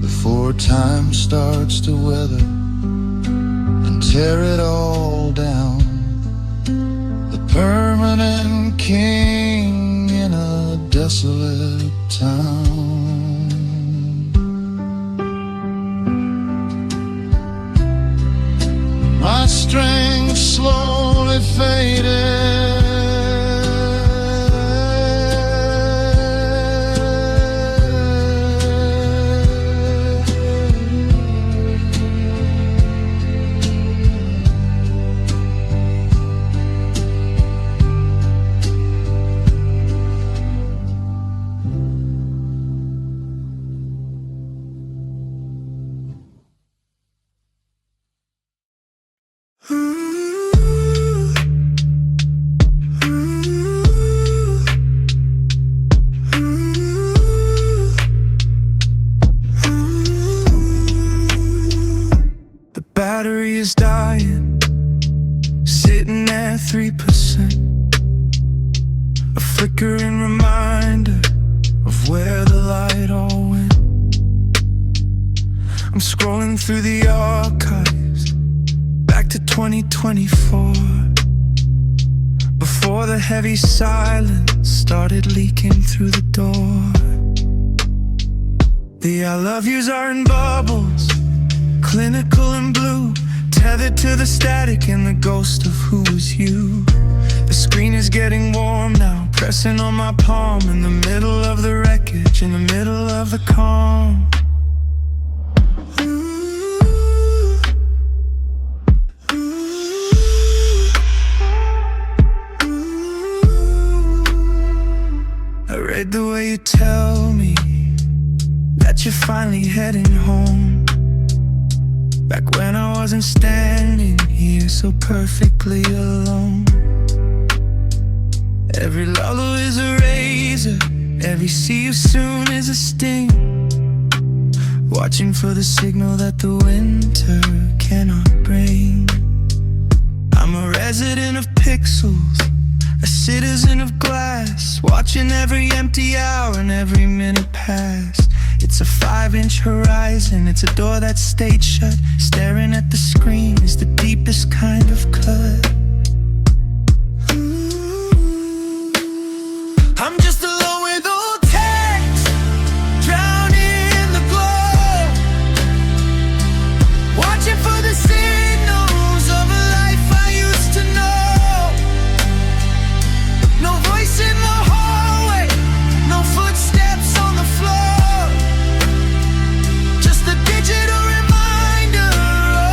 Before time starts to weather and tear it all down, the permanent king in a desolate town. My strength slowly faded, battery is dying, sitting at 3%. A flickering reminder of where the light all went. I'm scrolling through the archives, back to 2024, before the heavy silence started leaking through the door. The I love yous are in bubbles, clinical and blue, tethered to the static and the ghost of who was you. The screen is getting warm now, pressing on my palm, in the middle of the wreckage, in the middle of the calm. I read the way you tell me that you're finally heading home. Back when I wasn't standing here so perfectly alone. Every lullaby is a razor, every see you soon is a sting. Watching for the signal that the winter cannot bring. I'm a resident of pixels, a citizen of glass, watching every empty hour and every minute pass. It's a 5-inch horizon, it's a door that stayed shut. Staring at the screen is the deepest kind of cut. I'm just alone with old text, drowning in the glow, watching for the signals of a life I used to know. No voice in the hallway, no footsteps on the floor, just a digital reminder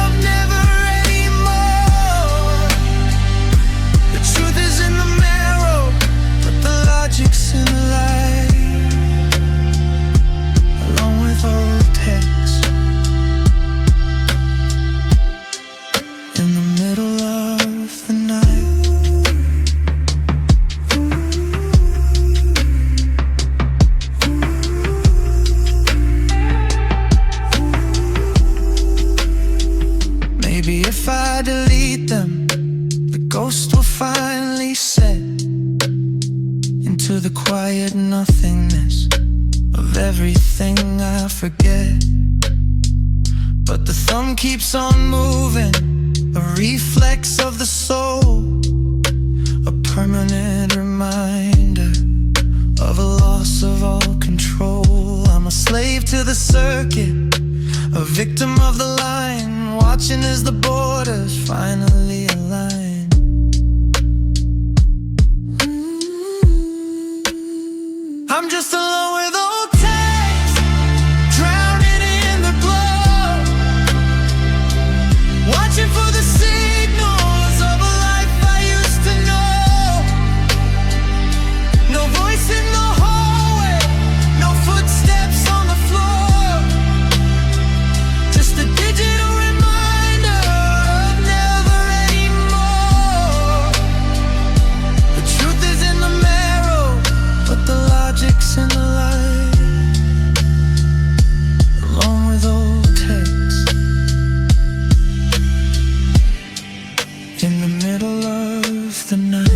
of never anymore. quiet nothingness of everything I forget. But the thumb keeps on moving, a reflex of the soul, a permanent reminder of a loss of all control. I'm a slave to the circuit, a victim of the line, watching as the borders finally align. I'm just alone with old texts, drowning in the glow, watching for the signals of a life I used to know. No voice in the hallway, no footsteps on the floor, just a digital reminder of never anymore. The truth is in the marrow, but the logic's in the light. Along with old texts, in the middle of the night.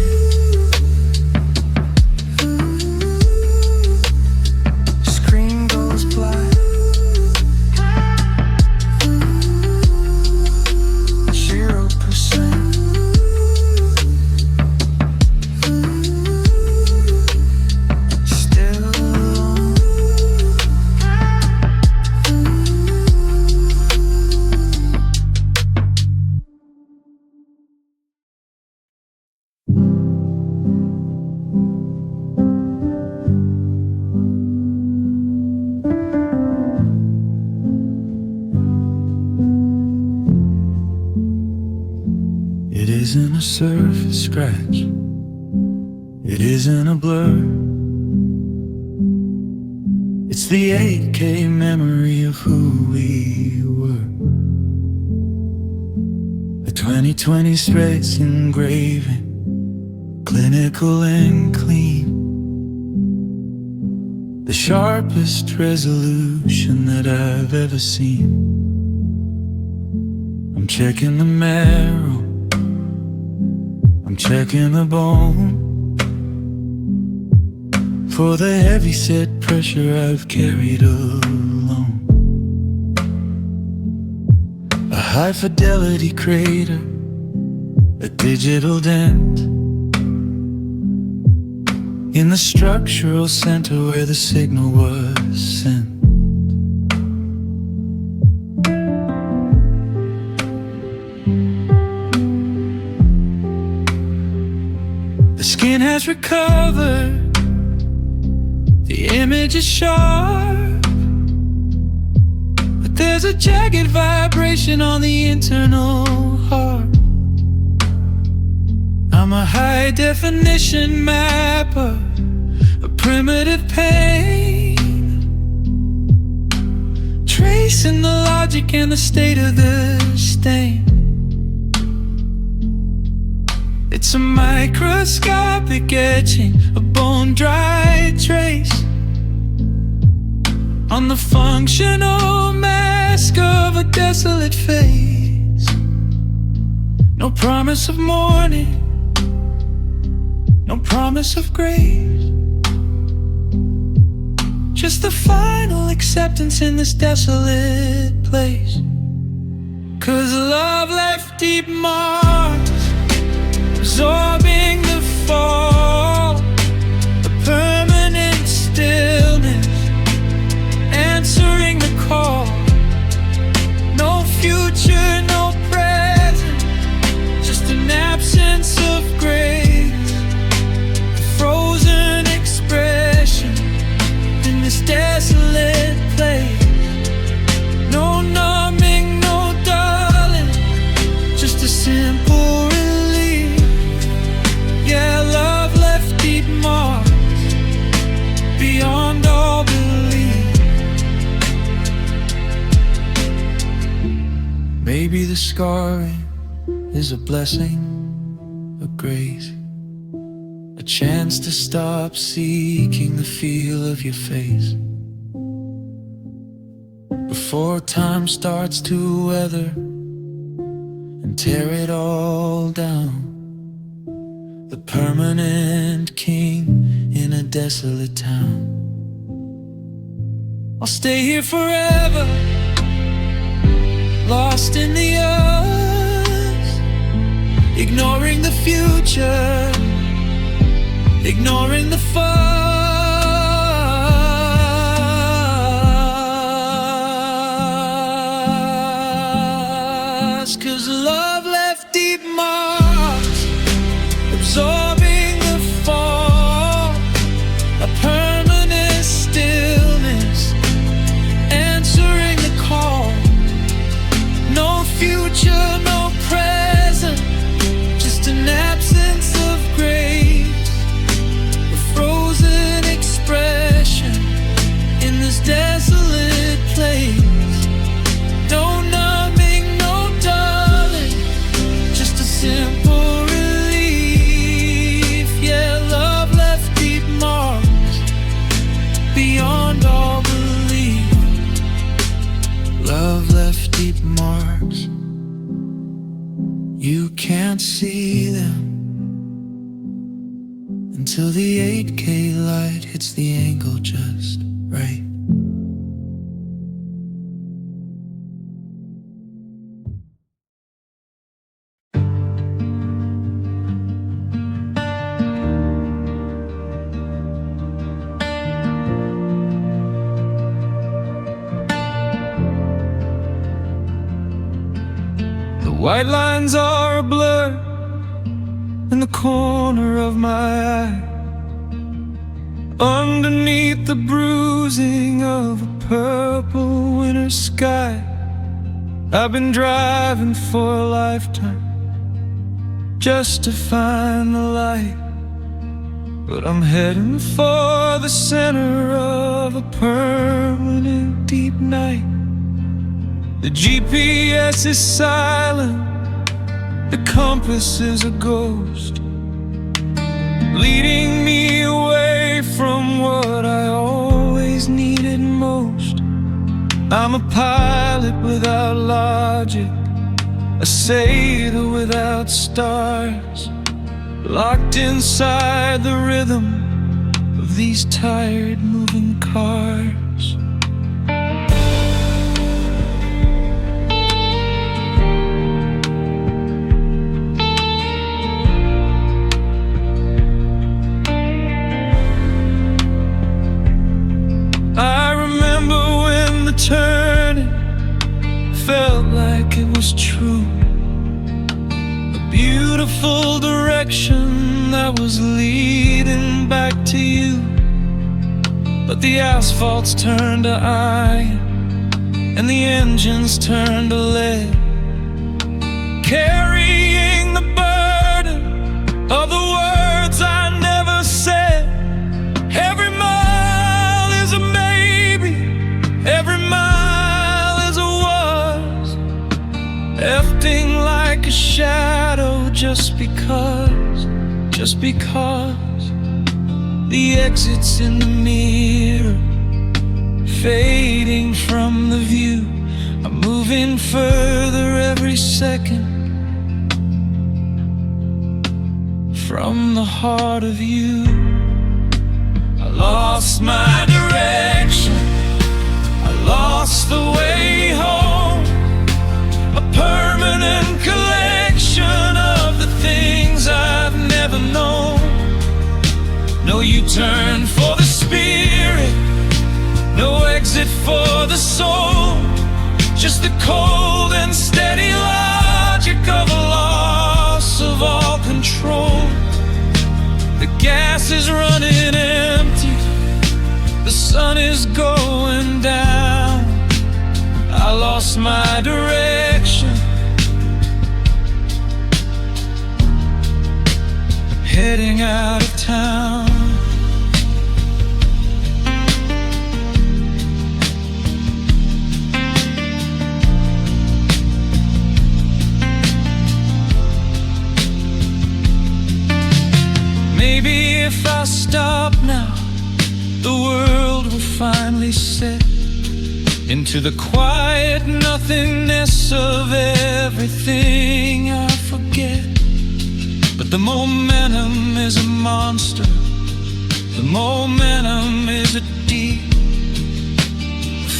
Screen goes black, 0%. Still alone. It isn't a surface scratch, it isn't a blur. It's the 8K memory of who we were. A 2020 space engraving, clinical and clean. The sharpest resolution that I've ever seen. I'm checking the marrow, I'm checking the bone for the heavy set pressure I've carried alone. A high fidelity crater, a digital dent in the structural center where the signal was sent. The skin has recovered, the image is sharp, but there's a jagged vibration on the internal heart. I'm a high definition mapper, a primitive pain, tracing the logic and the state of the stain. It's a microscopic etching, a bone-dry trace on the functional mask of a desolate face. No promise of morning, no promise of grace, just the final acceptance in this desolate place. 'Cause love left deep marks, absorbing the fall, a permanent stillness, answering the call. No future, no present, just an absence of grace, a frozen expression in this desolate place. No numbing, no dulling, just a simple relief. Yeah, love left deep marks beyond all belief. Maybe the scarring is a blessing, a grace, a chance to stop seeking the feel of your face before time starts to weather and tear it all down. The permanent king in a a desolate town. I'll stay here forever, lost in the earth, ignoring the future, ignoring the fuss. 'Cause love left deep marks, absorbing the fall, a permanent stillness, answering the call. No future, no present, just an absence of grace, a frozen expression in this desolate place. No numbing, no dulling, just a simple relief. Yeah, love left deep marks beyond all belief. Love left deep marks, you can't see them until the 8K light hits the angle just right. The white lines are a blur in the corner of my eye, underneath the bruising of a purple winter sky. I've been driving for a lifetime just to find the light, but I'm heading for the center of a permanent deep night. The GPS is silent, the compass is a ghost, leading me away from what I always needed most. I'm a pilot without logic, a sailor without stars, locked inside the rhythm of these tired moving cars. Turning felt like it was true, a beautiful direction that was leading back to you. But the asphalt's turned to iron and the engines turned to lead, carrying the burden of the words I never said. Every mile is a maybe, every mile is a was, hefting like a shadow just because the exit's in the mirror, fading from the view. I'm moving further every second from the heart of you. I lost my direction, lost the way home, a permanent collection of the things I've never known. No U-turn for the spirit, no exit for the soul, just the cold and steady logic of a loss of all control. The gas is running empty, the sun is going down. I lost my direction, heading out of town. Maybe if I stop now, the world will finally set into the quiet nothingness of everything I forget. But the momentum is a monster, The momentum is a deep,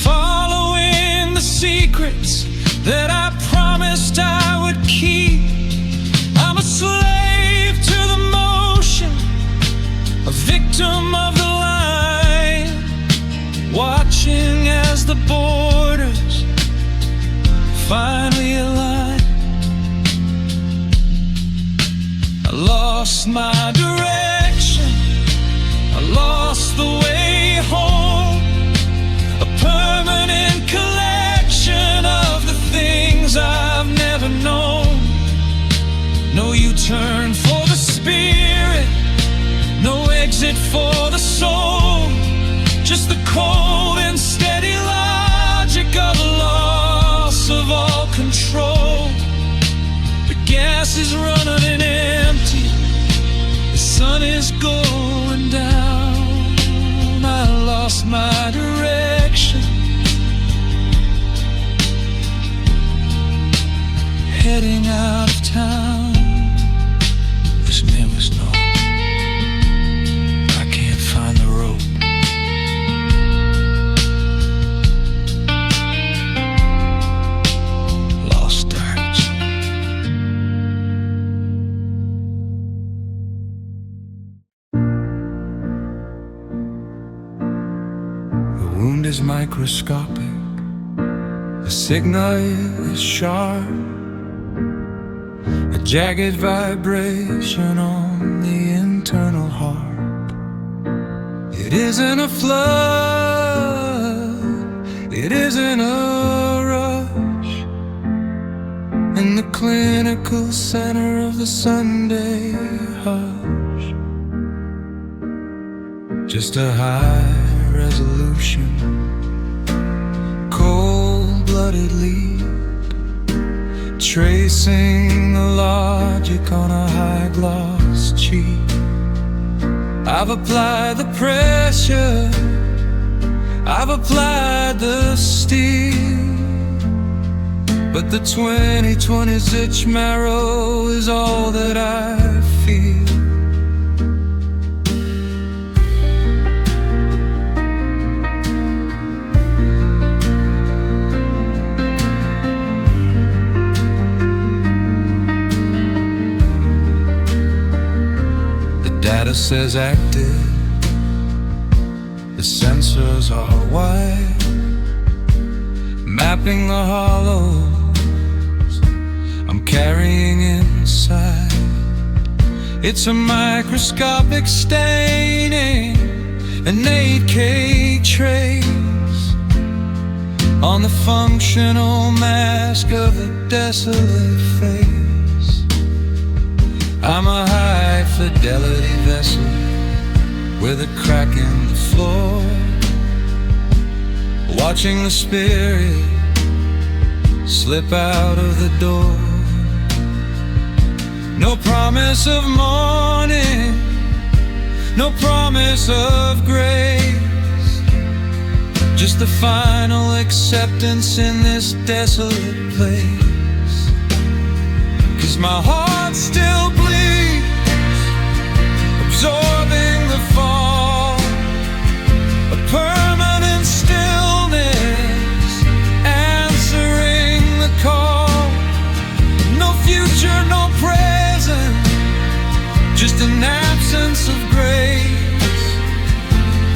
following the secrets that I promised I would keep. I'm a slave to the motion, a victim of the line, watching as the borders finally align. I lost my direction, I lost the way home, a permanent collection of the things I've never known. No U-turn for the spirit, no exit for the soul, just the cold and steady logic of a loss of all control. The gas is running empty, the sun is going down. I lost my direction, heading out of town. This man was no, I can't find the rope. Lost direction. The wound is microscopic, the signal is sharp, a jagged vibration on the internal harp. It isn't a flood, it isn't a rush, in the clinical center of the Sunday hush. Just a high resolution, cold-blooded leap, tracing the logic on a high-gloss cheek. I've applied the pressure, I've applied the steel, but the 2020's itch marrow is all that I feel. Data says active, the sensors are wide, mapping the hollows I'm carrying inside. It's a microscopic staining, an 8K trace on the functional mask of a desolate face. I'm a high-fidelity vessel with a crack in the floor, watching the spirit slip out of the door. No promise of morning, no promise of grace, just the final acceptance in this desolate place. 'Cause my heart still bleeds, absorbing the fall, a permanent stillness, answering the call. No future, no present, just an absence of grace,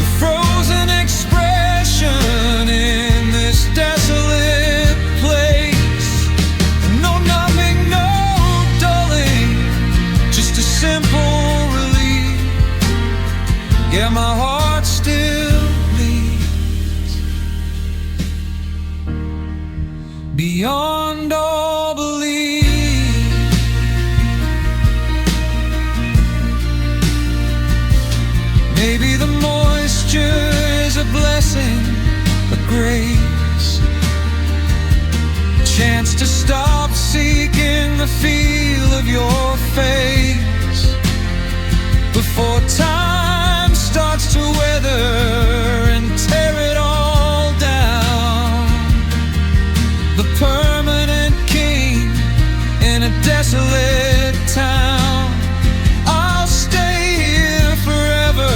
the frozen expression in this desolate place. No numbing, no dulling, just a simple relief. Yeah, my heart still bleeds beyond all belief. Maybe the moisture is a blessing, a grace, a chance to stop seeking the feel of your face before time starts to weather and tear it all down. The permanent king in a desolate town. I'll stay here forever,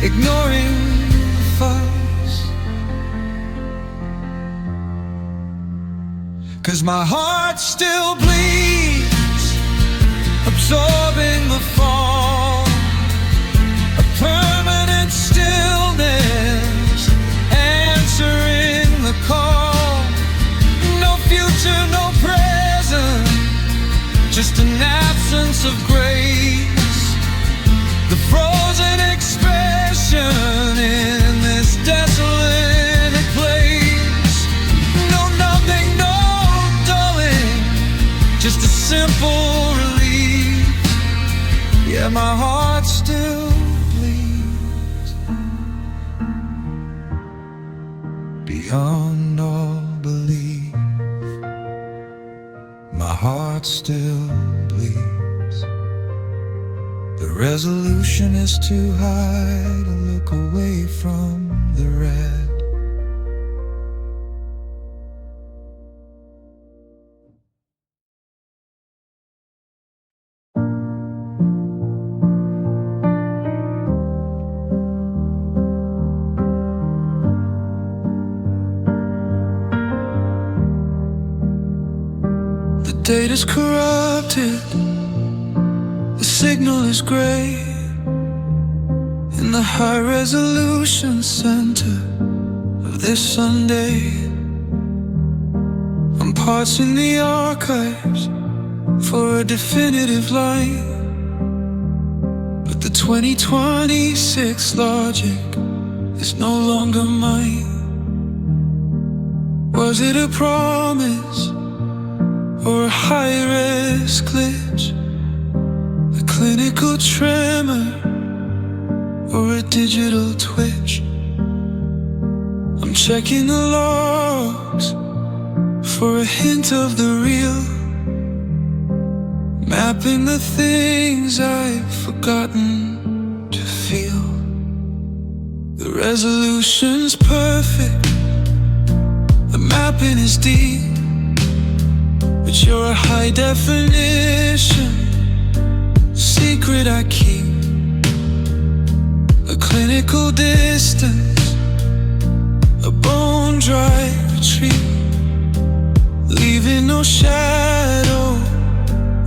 ignoring the fuss. 'Cause my heart still bleeds, absorbing the fall, a permanent stillness, answering the call. No future, no present, just an absence of grace, the frozen expression in this desolate place. No nothing, no dulling, just a simple relief. Yeah, my heart still bleeds beyond all belief. My heart still bleeds. The resolution is too high to look away from the red. The data's corrupted, the signal is gray. In the high-resolution center of this Sunday, I'm parsing the archives for a definitive line. But the 2026 logic is no longer mine. Was it a promise or a high-risk glitch? A clinical tremor or a digital twitch? I'm checking the logs for a hint of the real, mapping the things I've forgotten to feel. The resolution's perfect, the mapping is deep, but you're a high definition secret I keep. A clinical distance, a bone-dry retreat, leaving no shadow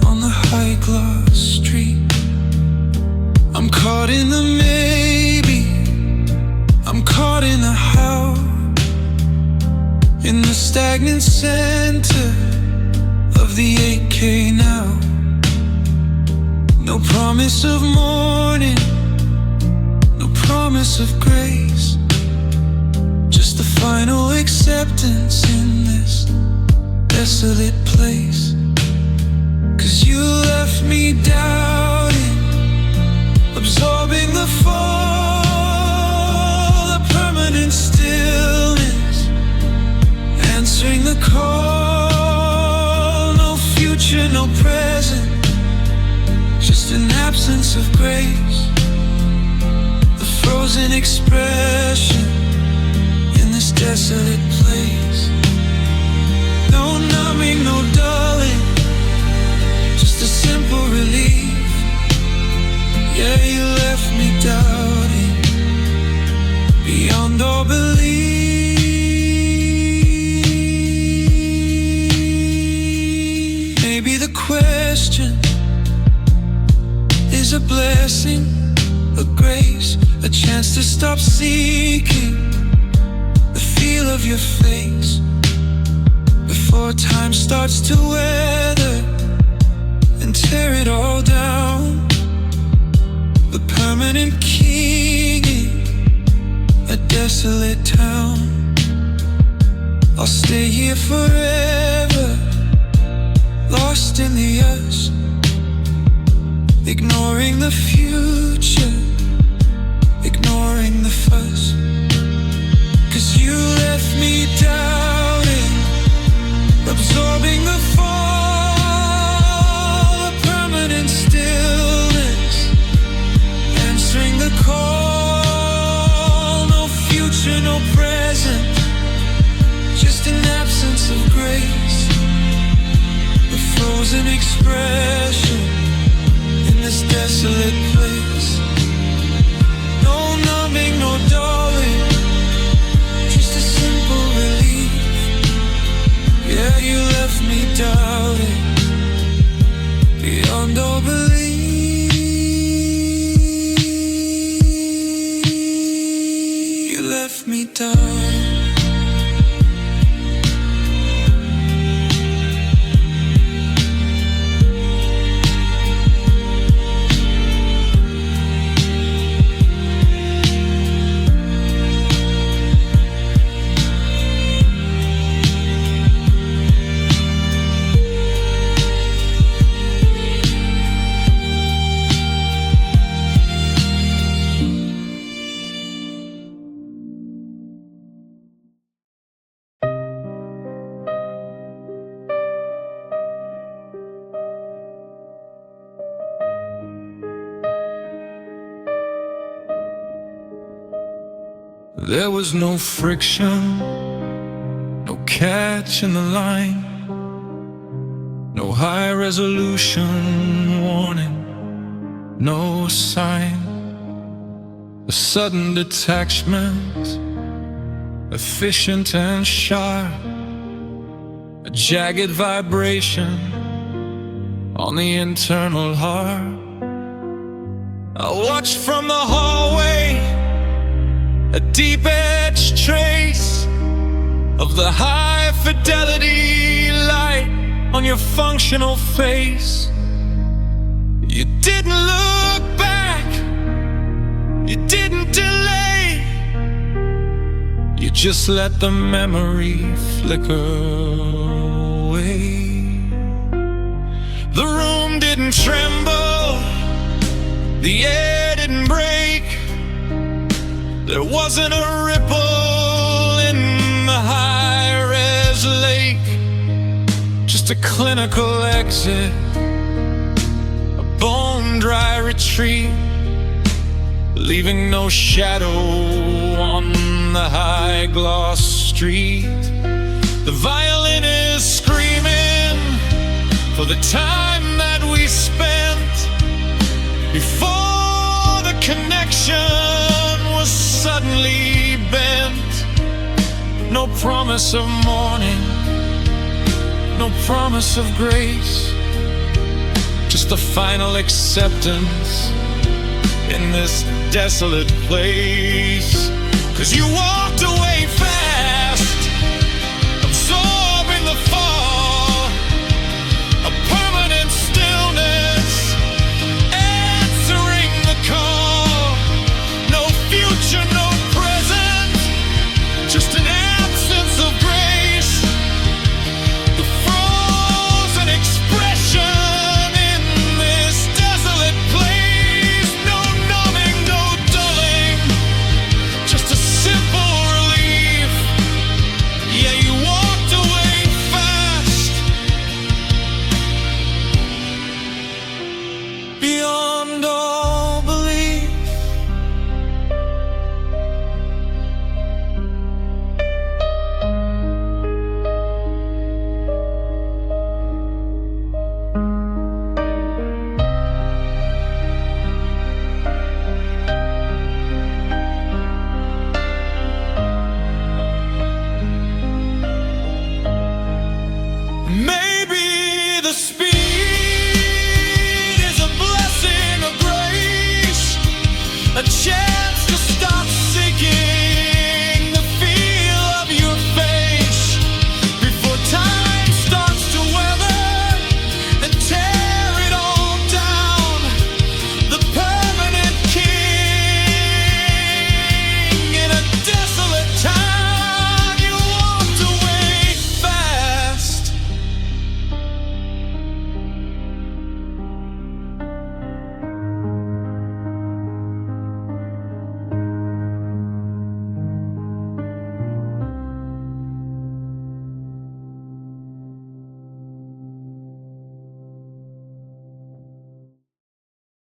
on the high-gloss street. I'm caught in the maybe, I'm caught in the how, in the stagnant center of the 8K now. No promise of morning, no promise of grace, just the final acceptance in this desolate place. 'Cause you left me doubting, absorbing the fall, a permanent stillness, answering the call. No future, no present, just an absence of grace, the frozen expression in this desolate place. No numbing, no dulling, just a simple relief. Yeah, you left me doubting beyond all belief. Maybe the question is a blessing, a grace, a chance to stop seeking the feel of your face before time starts to weather and tear it all down. The permanent king in a desolate town. I'll stay here forever, lost in the us, ignoring the future, ignoring the fuss. 'Cause you left me doubting, absorbing the fall, a permanent stillness, answering the call. No future, no present, just an absence of grace, the frozen expression in this desolate place. No numb me doubting beyond all belief. You left me down. There was no friction, no catch in the line, no high resolution warning, no sign. A sudden detachment, efficient and sharp, a jagged vibration on the internal heart. I watched from the hallway, a deep-edged trace of the high-fidelity light on your functional face. You didn't look back, you didn't delay, you just let the memory flicker away. The room didn't tremble, the air didn't break, there wasn't a ripple in the high-res lake. Just a clinical exit, a bone-dry retreat, leaving no shadow on the high-gloss street. The violin is screaming for the time that we spent before the connection suddenly bent. No promise of morning, no promise of grace, just a final acceptance in this desolate place. 'Cause you walk